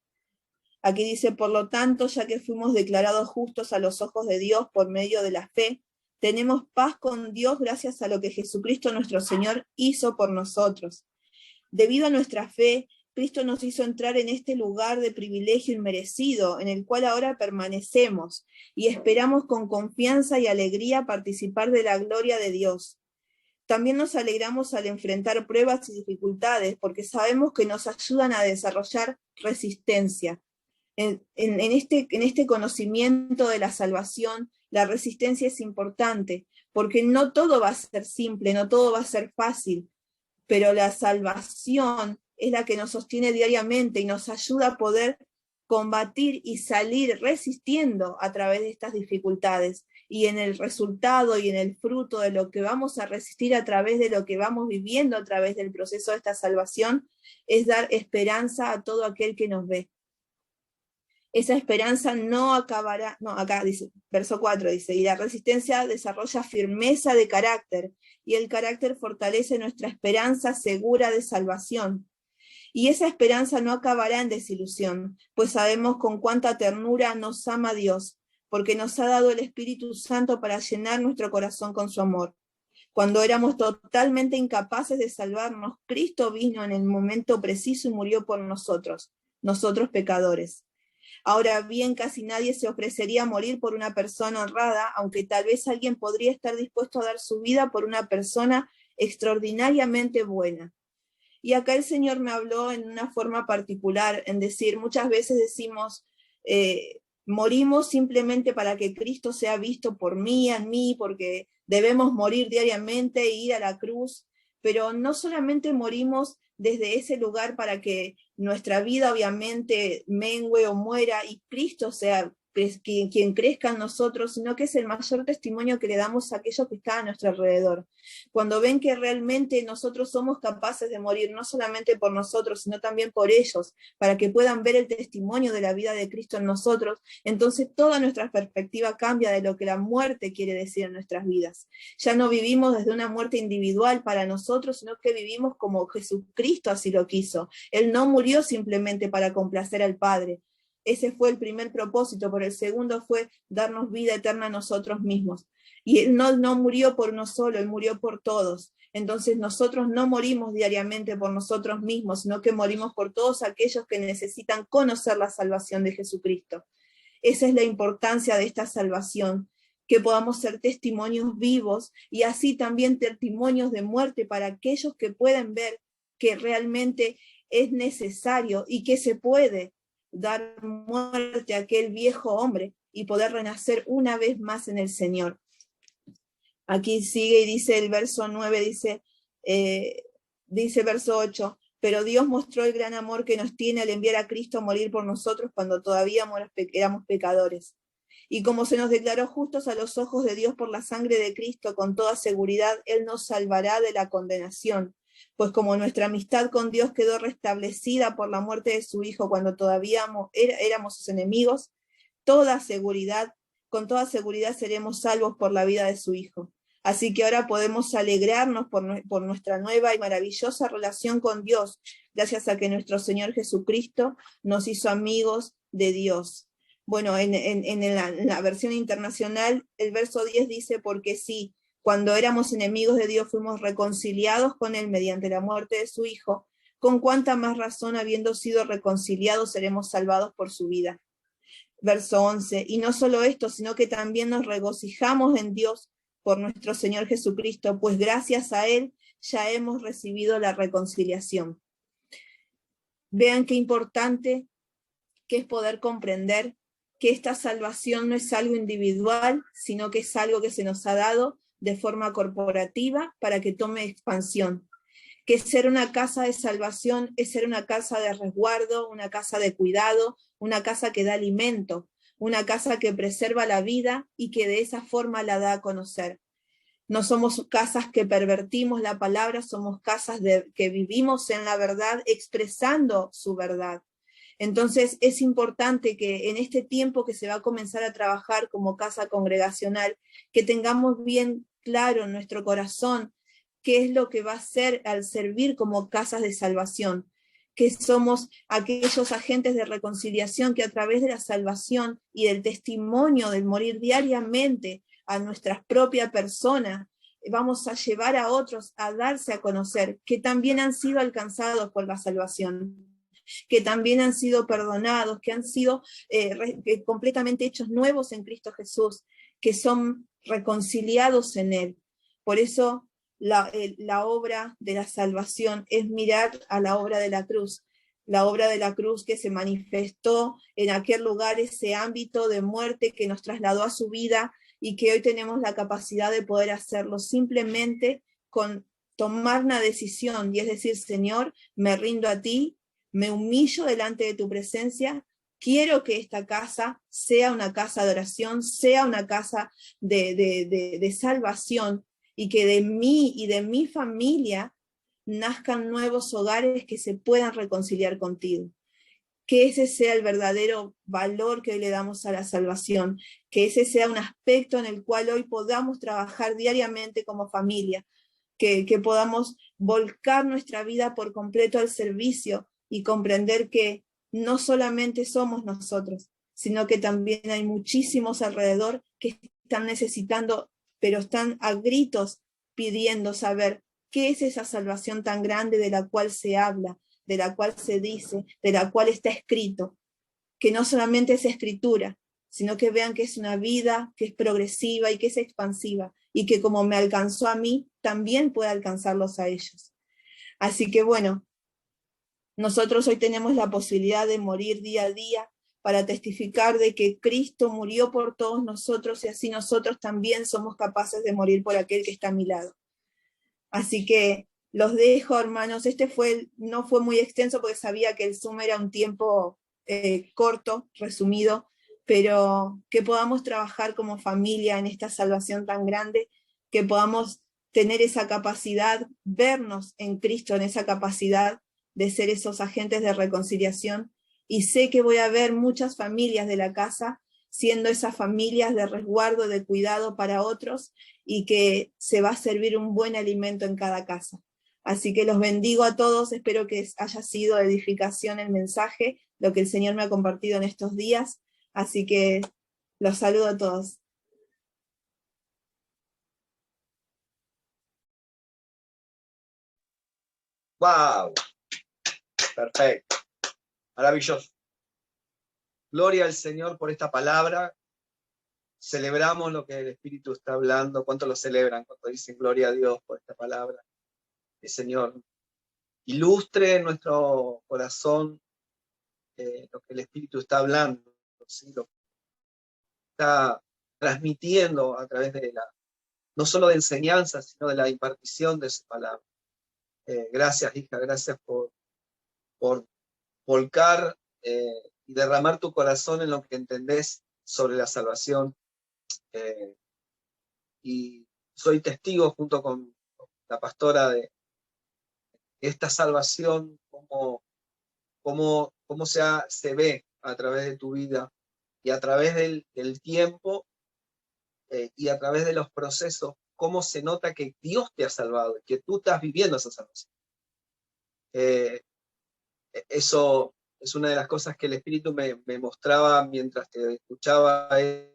Aquí dice, por lo tanto, ya que fuimos declarados justos a los ojos de Dios por medio de la fe, tenemos paz con Dios gracias a lo que Jesucristo nuestro Señor hizo por nosotros. Debido a nuestra fe, Cristo nos hizo entrar en este lugar de privilegio inmerecido, en el cual ahora permanecemos, y esperamos con confianza y alegría participar de la gloria de Dios. También nos alegramos al enfrentar pruebas y dificultades, porque sabemos que nos ayudan a desarrollar resistencia. En este conocimiento de la salvación, la resistencia es importante, porque no todo va a ser simple, no todo va a ser fácil, pero la salvación es la que nos sostiene diariamente y nos ayuda a poder combatir y salir resistiendo a través de estas dificultades. Y en el resultado y en el fruto de lo que vamos a resistir a través de lo que vamos viviendo a través del proceso de esta salvación, es dar esperanza a todo aquel que nos ve. Esa esperanza no acabará, acá dice, verso 4 dice, y la resistencia desarrolla firmeza de carácter, y el carácter fortalece nuestra esperanza segura de salvación. Y esa esperanza no acabará en desilusión, pues sabemos con cuánta ternura nos ama Dios, porque nos ha dado el Espíritu Santo para llenar nuestro corazón con su amor. Cuando éramos totalmente incapaces de salvarnos, Cristo vino en el momento preciso y murió por nosotros pecadores. Ahora bien, casi nadie se ofrecería a morir por una persona honrada, aunque tal vez alguien podría estar dispuesto a dar su vida por una persona extraordinariamente buena. Y acá el Señor me habló en una forma particular, en decir, muchas veces decimos, morimos simplemente para que Cristo sea visto por mí, en mí, porque debemos morir diariamente e ir a la cruz, pero no solamente morimos desde ese lugar para que nuestra vida obviamente mengue o muera y Cristo sea quien crezca en nosotros, sino que es el mayor testimonio que le damos a aquellos que están a nuestro alrededor. Cuando ven que realmente nosotros somos capaces de morir, no solamente por nosotros, sino también por ellos, para que puedan ver el testimonio de la vida de Cristo en nosotros, entonces toda nuestra perspectiva cambia de lo que la muerte quiere decir en nuestras vidas. Ya no vivimos desde una muerte individual para nosotros, sino que vivimos como Jesucristo así lo quiso. Él no murió simplemente para complacer al Padre. Ese fue el primer propósito, pero el segundo fue darnos vida eterna a nosotros mismos. Y Él no murió por uno solo, Él murió por todos. Entonces nosotros no morimos diariamente por nosotros mismos, sino que morimos por todos aquellos que necesitan conocer la salvación de Jesucristo. Esa es la importancia de esta salvación, que podamos ser testimonios vivos y así también testimonios de muerte para aquellos que pueden ver que realmente es necesario y que se puede dar muerte a aquel viejo hombre y poder renacer una vez más en el Señor. Aquí sigue y dice el verso 9, dice verso 8, pero Dios mostró el gran amor que nos tiene al enviar a Cristo a morir por nosotros cuando todavía éramos pecadores. Y como se nos declaró justos a los ojos de Dios por la sangre de Cristo, con toda seguridad Él nos salvará de la condenación. Pues como nuestra amistad con Dios quedó restablecida por la muerte de su Hijo cuando todavía éramos sus enemigos, con toda seguridad seremos salvos por la vida de su Hijo. Así que ahora podemos alegrarnos por nuestra nueva y maravillosa relación con Dios, gracias a que nuestro Señor Jesucristo nos hizo amigos de Dios. Bueno, en la versión internacional, el verso 10 dice, porque sí, cuando éramos enemigos de Dios fuimos reconciliados con Él mediante la muerte de su Hijo, con cuánta más razón, habiendo sido reconciliados, seremos salvados por su vida. Verso 11, y no solo esto, sino que también nos regocijamos en Dios por nuestro Señor Jesucristo, pues gracias a Él ya hemos recibido la reconciliación. Vean qué importante que es poder comprender que esta salvación no es algo individual, sino que es algo que se nos ha dado de forma corporativa para que tome expansión. Que ser una casa de salvación es ser una casa de resguardo, una casa de cuidado, una casa que da alimento, una casa que preserva la vida y que de esa forma la da a conocer. No somos casas que pervertimos la palabra, somos casas que vivimos en la verdad, expresando su verdad. Entonces es importante que en este tiempo que se va a comenzar a trabajar como casa congregacional, que tengamos bien claro en nuestro corazón qué es lo que va a hacer al servir como casas de salvación, que somos aquellos agentes de reconciliación que a través de la salvación y del testimonio del morir diariamente a nuestra propia persona, vamos a llevar a otros a darse a conocer que también han sido alcanzados por la salvación, que también han sido perdonados, que han sido completamente hechos nuevos en Cristo Jesús, que son reconciliados en Él. Por eso la obra de la salvación es mirar a la obra de la cruz que se manifestó en aquel lugar, ese ámbito de muerte que nos trasladó a su vida y que hoy tenemos la capacidad de poder hacerlo simplemente con tomar una decisión, y es decir, Señor, me rindo a ti, me humillo delante de tu presencia, quiero que esta casa sea una casa de oración, sea una casa de salvación, y que de mí y de mi familia nazcan nuevos hogares que se puedan reconciliar contigo. Que ese sea el verdadero valor que hoy le damos a la salvación, que ese sea un aspecto en el cual hoy podamos trabajar diariamente como familia, que podamos volcar nuestra vida por completo al servicio y comprender que no solamente somos nosotros, sino que también hay muchísimos alrededor que están necesitando, pero están a gritos pidiendo saber qué es esa salvación tan grande de la cual se habla, de la cual se dice, de la cual está escrito, que no solamente es escritura, sino que vean que es una vida que es progresiva y que es expansiva, y que como me alcanzó a mí, también puede alcanzarlos a ellos. Así que bueno, nosotros hoy tenemos la posibilidad de morir día a día para testificar de que Cristo murió por todos nosotros y así nosotros también somos capaces de morir por aquel que está a mi lado. Así que los dejo, hermanos. No fue muy extenso porque sabía que el Zoom era un tiempo corto, resumido, pero que podamos trabajar como familia en esta salvación tan grande, que podamos tener esa capacidad, vernos en Cristo en esa capacidad de ser esos agentes de reconciliación. Y sé que voy a ver muchas familias de la casa siendo esas familias de resguardo, de cuidado para otros, y que se va a servir un buen alimento en cada casa. Así que los bendigo a todos, espero que haya sido de edificación el mensaje, lo que el Señor me ha compartido en estos días, así que los saludo a todos.
¡Wow! Perfecto. Maravilloso. Gloria al Señor por esta palabra. Celebramos lo que el Espíritu está hablando. ¿Cuánto lo celebran? Cuando dicen gloria a Dios por esta palabra. El Señor ilustre en nuestro corazón lo que el Espíritu está hablando, ¿sí? Lo que está transmitiendo a través de no solo de enseñanza, sino de la impartición de su palabra. Gracias, hija, gracias por volcar y derramar tu corazón en lo que entendés sobre la salvación. Y soy testigo junto con la pastora de esta salvación, cómo se ve a través de tu vida y a través del tiempo y a través de los procesos, cómo se nota que Dios te ha salvado, que tú estás viviendo esa salvación. Eso es una de las cosas que el Espíritu me mostraba mientras te escuchaba,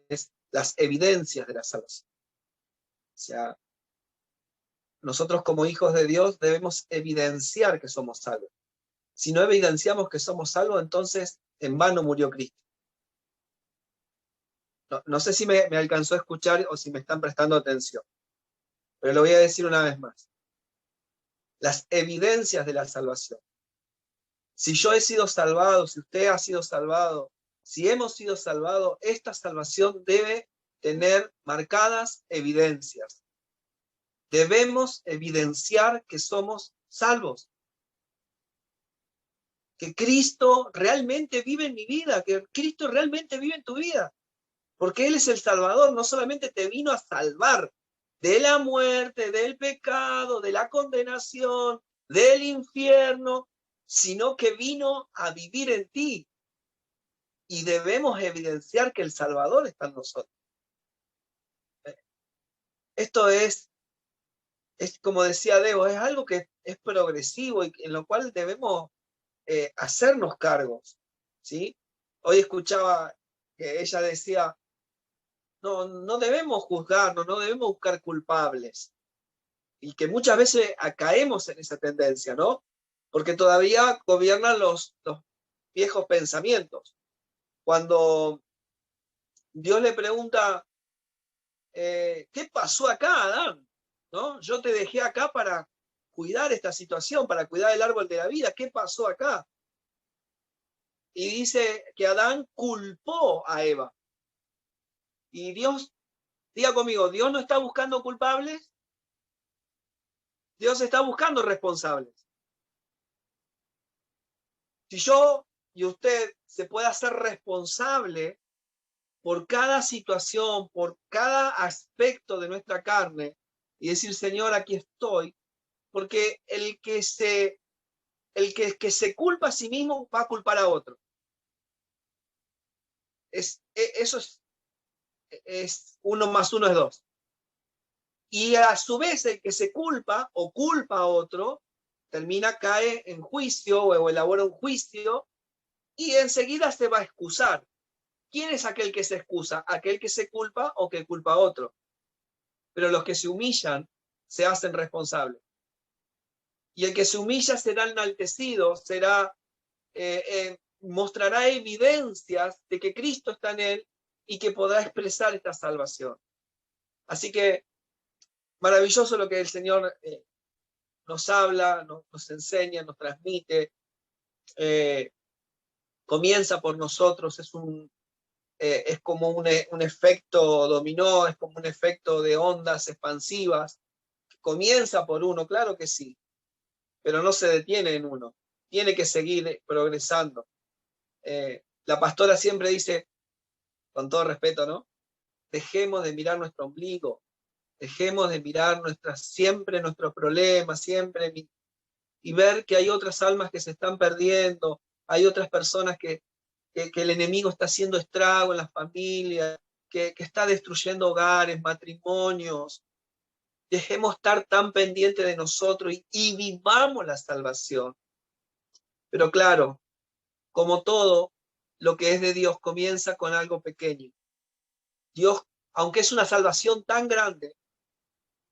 es las evidencias de la salvación. O sea, nosotros como hijos de Dios debemos evidenciar que somos salvos. Si no evidenciamos que somos salvos, entonces en vano murió Cristo. No sé si me alcanzó a escuchar o si me están prestando atención, pero lo voy a decir una vez más. Las evidencias de la salvación. Si yo he sido salvado, si usted ha sido salvado, si hemos sido salvados, esta salvación debe tener marcadas evidencias. Debemos evidenciar que somos salvos. Que Cristo realmente vive en mi vida, que Cristo realmente vive en tu vida. Porque Él es el Salvador, no solamente te vino a salvar de la muerte, del pecado, de la condenación, del infierno, sino que vino a vivir en ti. Y debemos evidenciar que el Salvador está en nosotros. Esto es como decía Debo, es algo que es progresivo y en lo cual debemos hacernos cargos, ¿sí? Hoy escuchaba que ella decía, no debemos juzgarnos, no debemos buscar culpables. Y que muchas veces caemos en esa tendencia, ¿no? Porque todavía gobiernan los viejos pensamientos. Cuando Dios le pregunta, ¿qué pasó acá, Adán? ¿No? Yo te dejé acá para cuidar esta situación, para cuidar el árbol de la vida. ¿Qué pasó acá? Y dice que Adán culpó a Eva. Y Dios, diga conmigo, ¿Dios no está buscando culpables? Dios está buscando responsables. Si yo y usted se puede hacer responsable por cada situación, por cada aspecto de nuestra carne, y decir, Señor, aquí estoy, porque el que se culpa a sí mismo va a culpar a otro. Eso es 1 más 1 es 2. Y a su vez el que se culpa o culpa a otro, cae en juicio o elabora un juicio y enseguida se va a excusar. ¿Quién es aquel que se excusa? Aquel que se culpa o que culpa a otro. Pero los que se humillan se hacen responsables. Y el que se humilla será enaltecido, mostrará evidencias de que Cristo está en él y que podrá expresar esta salvación. Así que maravilloso lo que el Señor nos habla, nos enseña, nos transmite. Comienza por nosotros, es como un efecto dominó, es como un efecto de ondas expansivas. Comienza por uno, claro que sí, pero no se detiene en uno. Tiene que seguir progresando. La pastora siempre dice, con todo respeto, ¿no? Dejemos de mirar nuestro ombligo, dejemos de mirar siempre nuestros problemas, y ver que hay otras almas que se están perdiendo, hay otras personas que el enemigo está haciendo estrago en las familias, que está destruyendo hogares, matrimonios. Dejemos estar tan pendientes de nosotros y vivamos la salvación. Pero claro, como todo lo que es de Dios, comienza con algo pequeño. Dios, aunque es una salvación tan grande,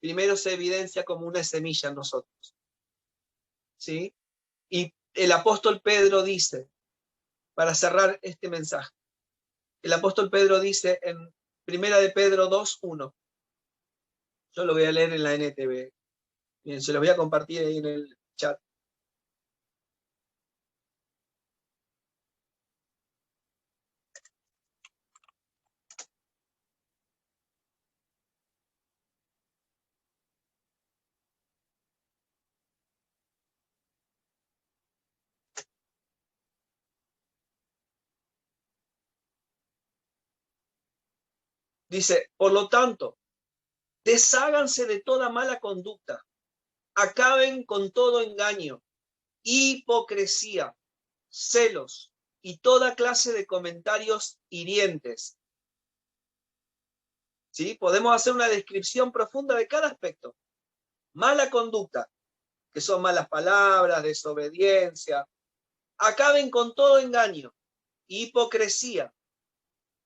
primero se evidencia como una semilla en nosotros. ¿Sí? Y el apóstol Pedro dice, para cerrar este mensaje, el apóstol Pedro dice en 1 de Pedro 2:1, yo lo voy a leer en la NTV, bien, se lo voy a compartir ahí en el chat. Dice, por lo tanto, desháganse de toda mala conducta, acaben con todo engaño, hipocresía, celos y toda clase de comentarios hirientes. ¿Sí? Podemos hacer una descripción profunda de cada aspecto. Mala conducta, que son malas palabras, desobediencia. Acaben con todo engaño, hipocresía,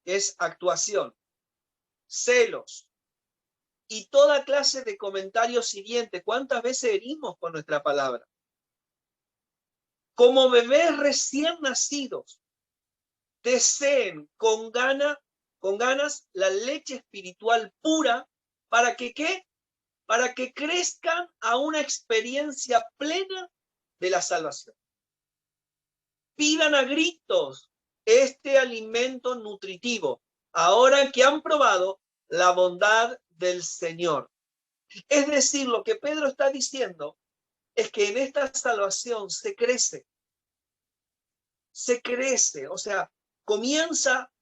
que es actuación, celos y toda clase de comentarios hirientes. ¿Cuántas veces herimos con nuestra palabra? Como bebés recién nacidos, deseen con ganas la leche espiritual pura, ¿para que qué? Para que crezcan a una experiencia plena de la salvación. Pidan a gritos este alimento nutritivo, ahora que han probado la bondad del Señor. Es decir, lo que Pedro está diciendo es que en esta salvación se crece, o sea, comienza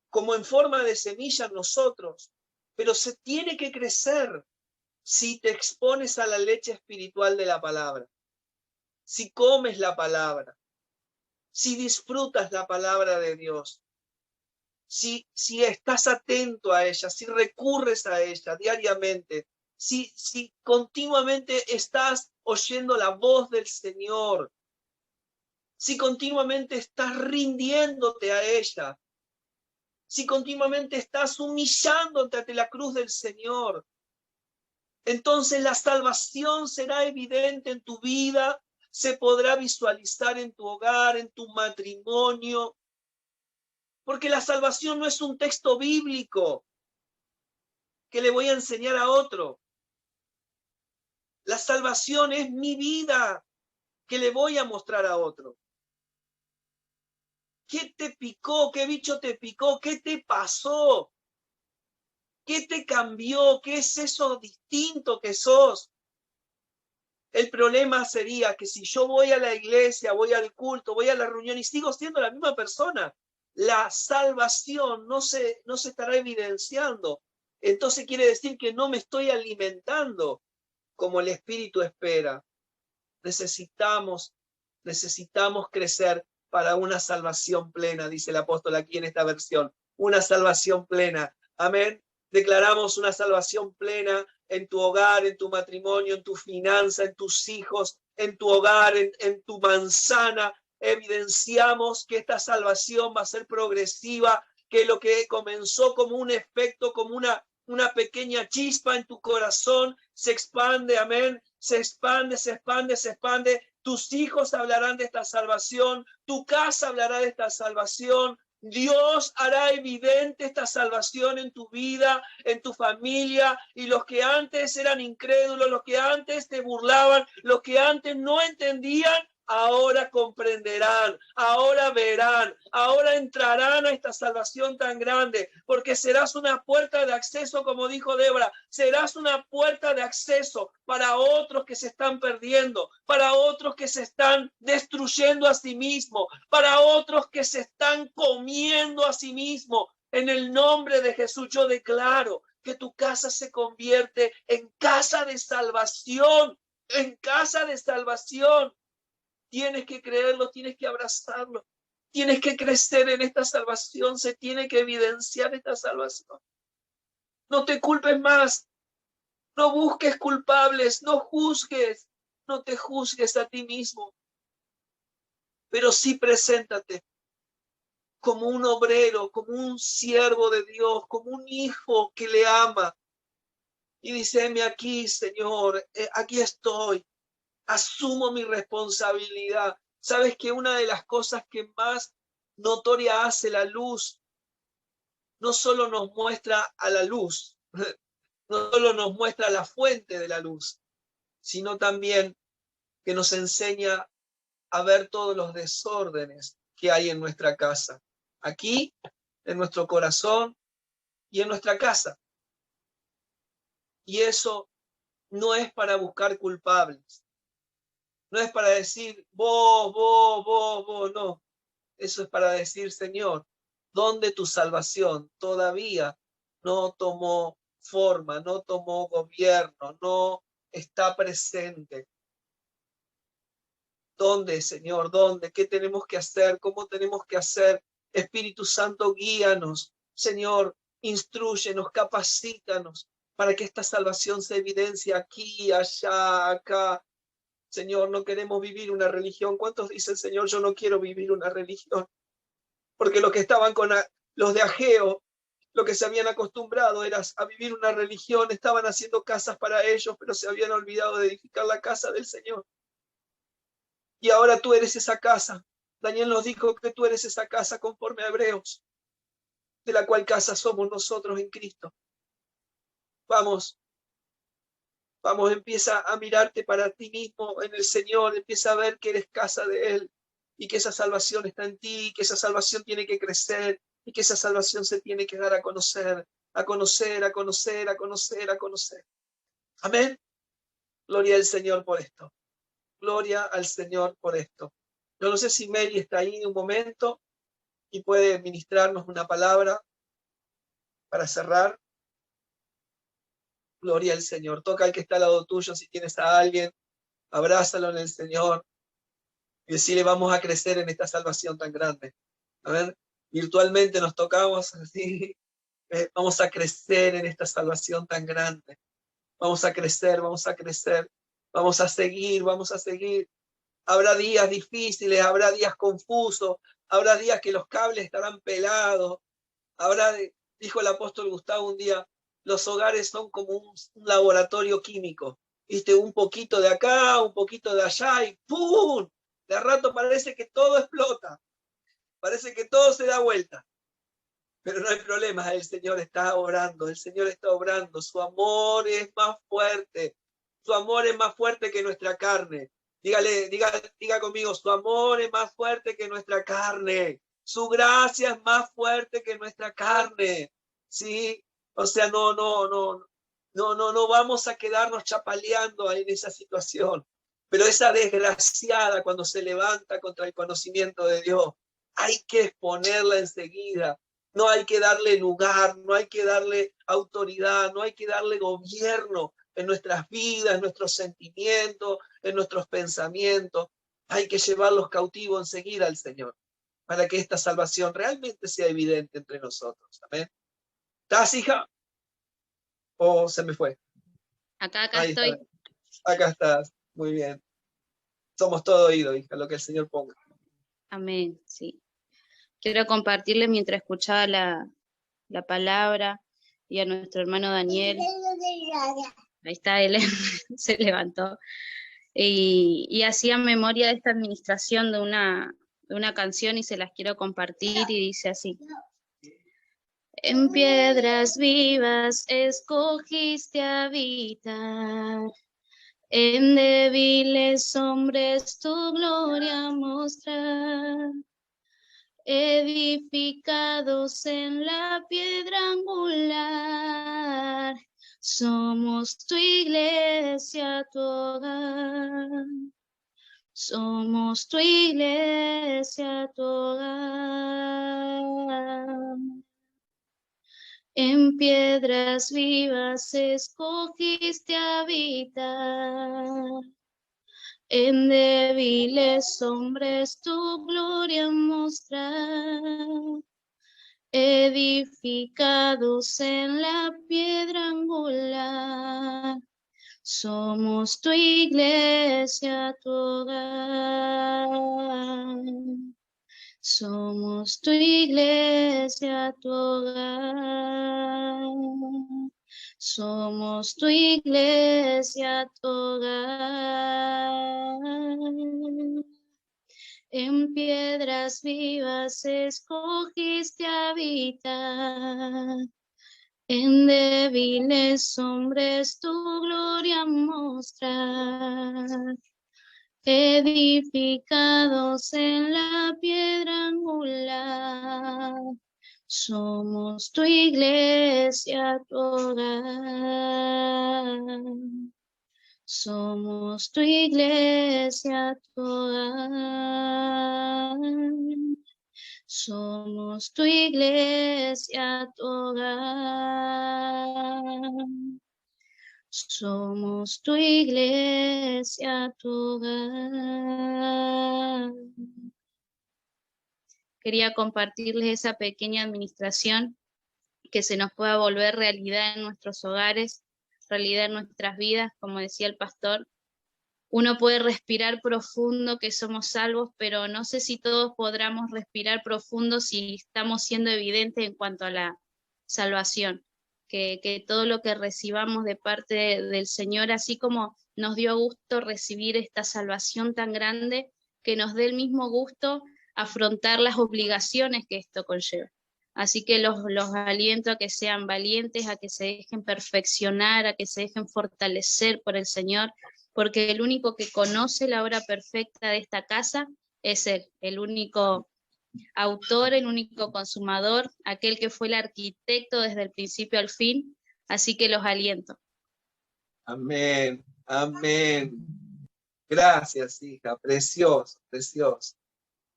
como en forma de semilla en nosotros, pero se tiene que crecer si te expones a la leche espiritual de la palabra, si comes la palabra, si disfrutas la palabra de Dios, si estás atento a ella, si recurres a ella diariamente, si continuamente estás oyendo la voz del Señor, si continuamente estás rindiéndote a ella, si continuamente estás humillándote ante la cruz del Señor, entonces la salvación será evidente en tu vida, se podrá visualizar en tu hogar, en tu matrimonio, porque la salvación no es un texto bíblico que le voy a enseñar a otro. La salvación es mi vida que le voy a mostrar a otro. ¿Qué te picó? ¿Qué bicho te picó? ¿Qué te pasó? ¿Qué te cambió? ¿Qué es eso distinto que sos? El problema sería que si yo voy a la iglesia, voy al culto, voy a la reunión y sigo siendo la misma persona, la salvación no se estará evidenciando. Entonces quiere decir que no me estoy alimentando como el Espíritu espera. Necesitamos crecer para una salvación plena, dice el apóstol aquí en esta versión. Una salvación plena. Amén. Declaramos una salvación plena en tu hogar, en tu matrimonio, en tu finanza, en tus hijos, en tu hogar, en tu manzana. Evidenciamos que esta salvación va a ser progresiva, que lo que comenzó como un efecto, como una pequeña chispa en tu corazón, se expande, amén, se expande, se expande, se expande. Tus hijos hablarán de esta salvación, tu casa hablará de esta salvación. Dios hará evidente esta salvación en tu vida, en tu familia, y los que antes eran incrédulos, los que antes te burlaban, los que antes no entendían, ahora comprenderán, ahora verán, ahora entrarán a esta salvación tan grande, porque serás una puerta de acceso, como dijo Débora, serás una puerta de acceso para otros que se están perdiendo, para otros que se están destruyendo a sí mismos, para otros que se están comiendo a sí mismos. En el nombre de Jesús yo declaro que tu casa se convierte en casa de salvación, en casa de salvación. Tienes que creerlo, tienes que abrazarlo, tienes que crecer en esta salvación, se tiene que evidenciar esta salvación. No te culpes más, no busques culpables, no juzgues, no te juzgues a ti mismo, pero sí preséntate como un obrero, como un siervo de Dios, como un hijo que le ama. Y dice, heme aquí, Señor, aquí estoy, asumo mi responsabilidad. Sabes que una de las cosas que más notoria hace la luz, no solo nos muestra a la luz, no solo nos muestra la fuente de la luz, sino también que nos enseña a ver todos los desórdenes que hay en nuestra casa, aquí, en nuestro corazón y en nuestra casa. Y eso no es para buscar culpables, no es para decir vos, no. Eso es para decir, Señor, ¿dónde tu salvación todavía no tomó forma, no tomó gobierno, no está presente? ¿Dónde, Señor? ¿Dónde? ¿Qué tenemos que hacer? ¿Cómo tenemos que hacer? Espíritu Santo, guíanos. Señor, instrúyenos, capacítanos para que esta salvación se evidencie aquí, allá, acá. Señor, no queremos vivir una religión. ¿Cuántos dicen, Señor, yo no quiero vivir una religión? Porque los que estaban con los de Ageo, lo que se habían acostumbrado era a vivir una religión, estaban haciendo casas para ellos, pero se habían olvidado de edificar la casa del Señor. Y ahora tú eres esa casa. Daniel nos dijo que tú eres esa casa conforme a Hebreos, de la cual casa somos nosotros en Cristo. Vamos, empieza a mirarte para ti mismo en el Señor, empieza a ver que eres casa de Él y que esa salvación está en ti, que esa salvación tiene que crecer y que esa salvación se tiene que dar a conocer, a conocer, a conocer, a conocer, a conocer. Amén. Gloria al Señor por esto. Gloria al Señor por esto. Yo no sé si Mary está ahí en un momento y puede ministrarnos una palabra para cerrar. Gloria al Señor. Toca al que está al lado tuyo, si tienes a alguien, abrázalo en el Señor y decirle, vamos a crecer en esta salvación tan grande. A ver, virtualmente nos tocamos así. Vamos a crecer en esta salvación tan grande. Vamos a crecer, vamos a crecer. Vamos a seguir, vamos a seguir. Habrá días difíciles, habrá días confusos, habrá días que los cables estarán pelados. Dijo el apóstol Gustavo un día, los hogares son como un laboratorio químico. Viste, un poquito de acá, un poquito de allá y ¡pum! De rato parece que todo explota. Parece que todo se da vuelta. Pero no hay problema, el Señor está obrando, el Señor está obrando. Su amor es más fuerte. Su amor es más fuerte que nuestra carne. Diga conmigo, su amor es más fuerte que nuestra carne. Su gracia es más fuerte que nuestra carne. ¿Sí? O sea, no vamos a quedarnos chapaleando en esa situación. Pero esa desgraciada cuando se levanta contra el conocimiento de Dios, hay que exponerla enseguida. No hay que darle lugar, no hay que darle autoridad, no hay que darle gobierno en nuestras vidas, en nuestros sentimientos, en nuestros pensamientos. Hay que llevarlos cautivos enseguida al Señor para que esta salvación realmente sea evidente entre nosotros. ¿Amén? ¿Estás, hija? ¿O se me fue?
Acá
Ahí
estoy.
está. Acá estás. Muy bien. Somos todo oído, hija, lo que el Señor ponga.
Amén, sí. Quiero compartirles mientras escuchaba la palabra y a nuestro hermano Daniel. Ahí está él, se levantó. Y hacía memoria de esta administración de una canción y se las quiero compartir y dice así. En piedras vivas escogiste habitar, en débiles hombres tu gloria mostrar, edificados en la piedra angular, somos tu iglesia, tu hogar. Somos tu iglesia, tu hogar. En piedras vivas escogiste habitar, en débiles hombres tu gloria mostrar, edificados en la piedra angular, somos tu iglesia, tu hogar. Somos tu iglesia, tu hogar. Somos tu iglesia, tu hogar. En piedras vivas escogiste habitar, en débiles hombres tu gloria mostrar, edificados en la piedra angular, somos tu iglesia, tu hogar. Somos tu iglesia, tu hogar. Somos tu iglesia, tu hogar. Somos tu iglesia, tu hogar. Quería compartirles esa pequeña administración que se nos pueda volver realidad en nuestros hogares, realidad en nuestras vidas, como decía el pastor. Uno puede respirar profundo que somos salvos, pero no sé si todos podremos respirar profundo si estamos siendo evidentes en cuanto a la salvación. Que todo lo que recibamos de parte del Señor, así como nos dio gusto recibir esta salvación tan grande, que nos dé el mismo gusto afrontar las obligaciones que esto conlleva. Así que los aliento a que sean valientes, a que se dejen perfeccionar, a que se dejen fortalecer por el Señor, porque el único que conoce la obra perfecta de esta casa es Él, el único autor, el único consumador, aquel que fue el arquitecto desde el principio al fin, así que los aliento.
Amén, amén. Gracias, hija, precioso, precioso.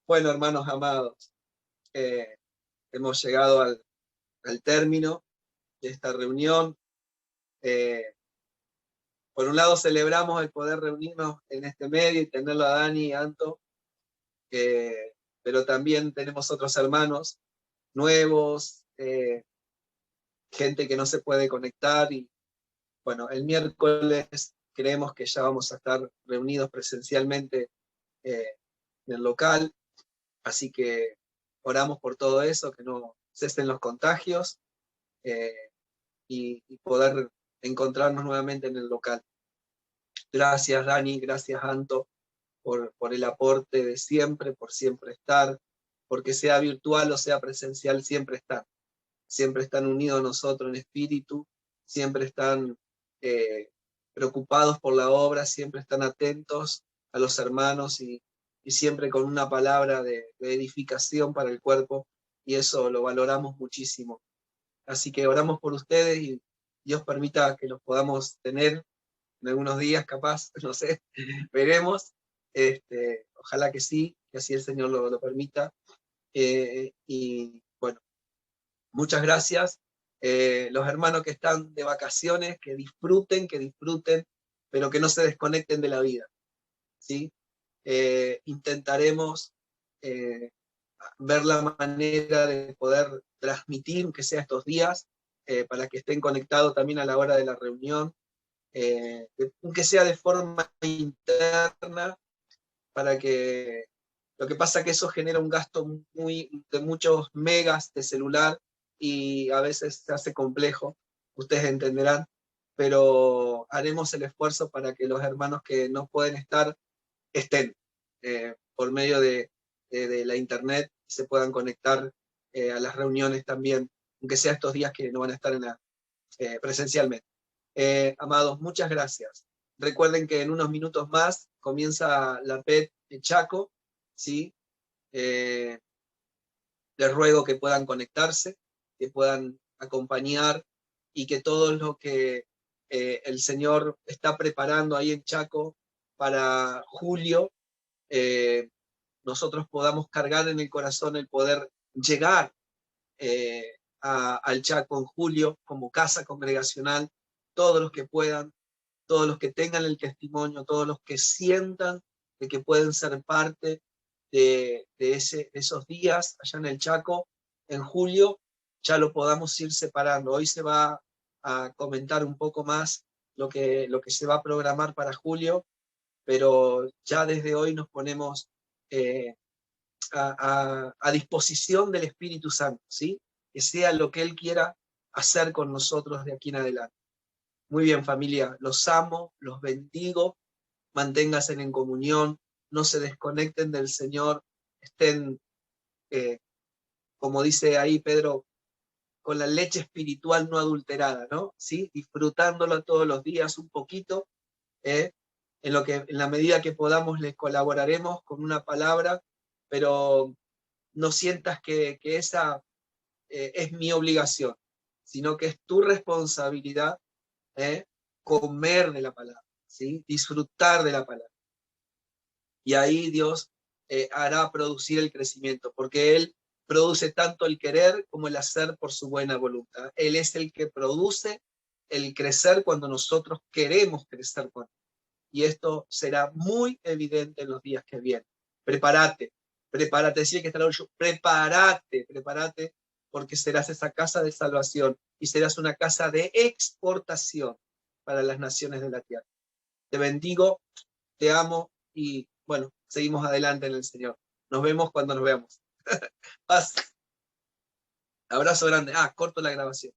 Bueno, hermanos amados, hemos llegado al término de esta reunión. Por un lado celebramos el poder reunirnos en este medio y tenerlo a Dani y Anto, pero también tenemos otros hermanos nuevos, gente que no se puede conectar, y bueno, el miércoles creemos que ya vamos a estar reunidos presencialmente en el local, así que oramos por todo eso, que no cesen los contagios y poder encontrarnos nuevamente en el local. Gracias Dani, gracias Anto por el aporte de siempre, por siempre estar, porque sea virtual o sea presencial, siempre están unidos a nosotros en espíritu, siempre están preocupados por la obra, siempre están atentos a los hermanos y siempre con una palabra de edificación para el cuerpo, y eso lo valoramos muchísimo. Así que oramos por ustedes y Dios permita que los podamos tener en algunos días, capaz, no sé, veremos. Ojalá que sí, que así el Señor lo permita. Y bueno, muchas gracias. Los hermanos que están de vacaciones, que disfruten, pero que no se desconecten de la vida, ¿sí? Intentaremos ver la manera de poder transmitir, que sea estos días, para que estén conectados también a la hora de la reunión, aunque sea de forma interna, para que lo que pasa es que eso genera un gasto de muchos megas de celular y a veces se hace complejo, ustedes entenderán, pero haremos el esfuerzo para que los hermanos que no pueden estar, estén por medio de la internet, se puedan conectar a las reuniones también, aunque sea estos días que no van a estar presencialmente. Amados, muchas gracias. Recuerden que en unos minutos más comienza la PET de Chaco, ¿sí? Les ruego que puedan conectarse, que puedan acompañar y que todo lo que el Señor está preparando ahí en Chaco para julio, nosotros podamos cargar en el corazón el poder llegar al Chaco en julio como casa congregacional, todos los que puedan, todos los que tengan el testimonio, todos los que sientan de que pueden ser parte de esos días allá en el Chaco, en julio, ya lo podamos ir separando. Hoy se va a comentar un poco más lo que se va a programar para julio, pero ya desde hoy nos ponemos a disposición del Espíritu Santo, ¿sí? Que sea lo que Él quiera hacer con nosotros de aquí en adelante. Muy bien, familia, los amo, los bendigo, manténganse en comunión, no se desconecten del Señor, estén, como dice ahí Pedro, con la leche espiritual no adulterada, ¿no? ¿Sí? Disfrutándolo todos los días un poquito, en la medida que podamos les colaboraremos con una palabra, pero no sientas que esa es mi obligación, sino que es tu responsabilidad comer de la palabra, ¿sí? Disfrutar de la palabra. Y ahí Dios hará producir el crecimiento, porque Él produce tanto el querer como el hacer por su buena voluntad. Él es el que produce el crecer cuando nosotros queremos crecer con Él. Y esto será muy evidente en los días que vienen. Prepárate, decía que está el orgullo, prepárate, porque serás esa casa de salvación y serás una casa de exportación para las naciones de la tierra. Te bendigo, te amo y bueno, seguimos adelante en el Señor. Nos vemos cuando nos veamos. Paz. Abrazo grande. Corto la grabación.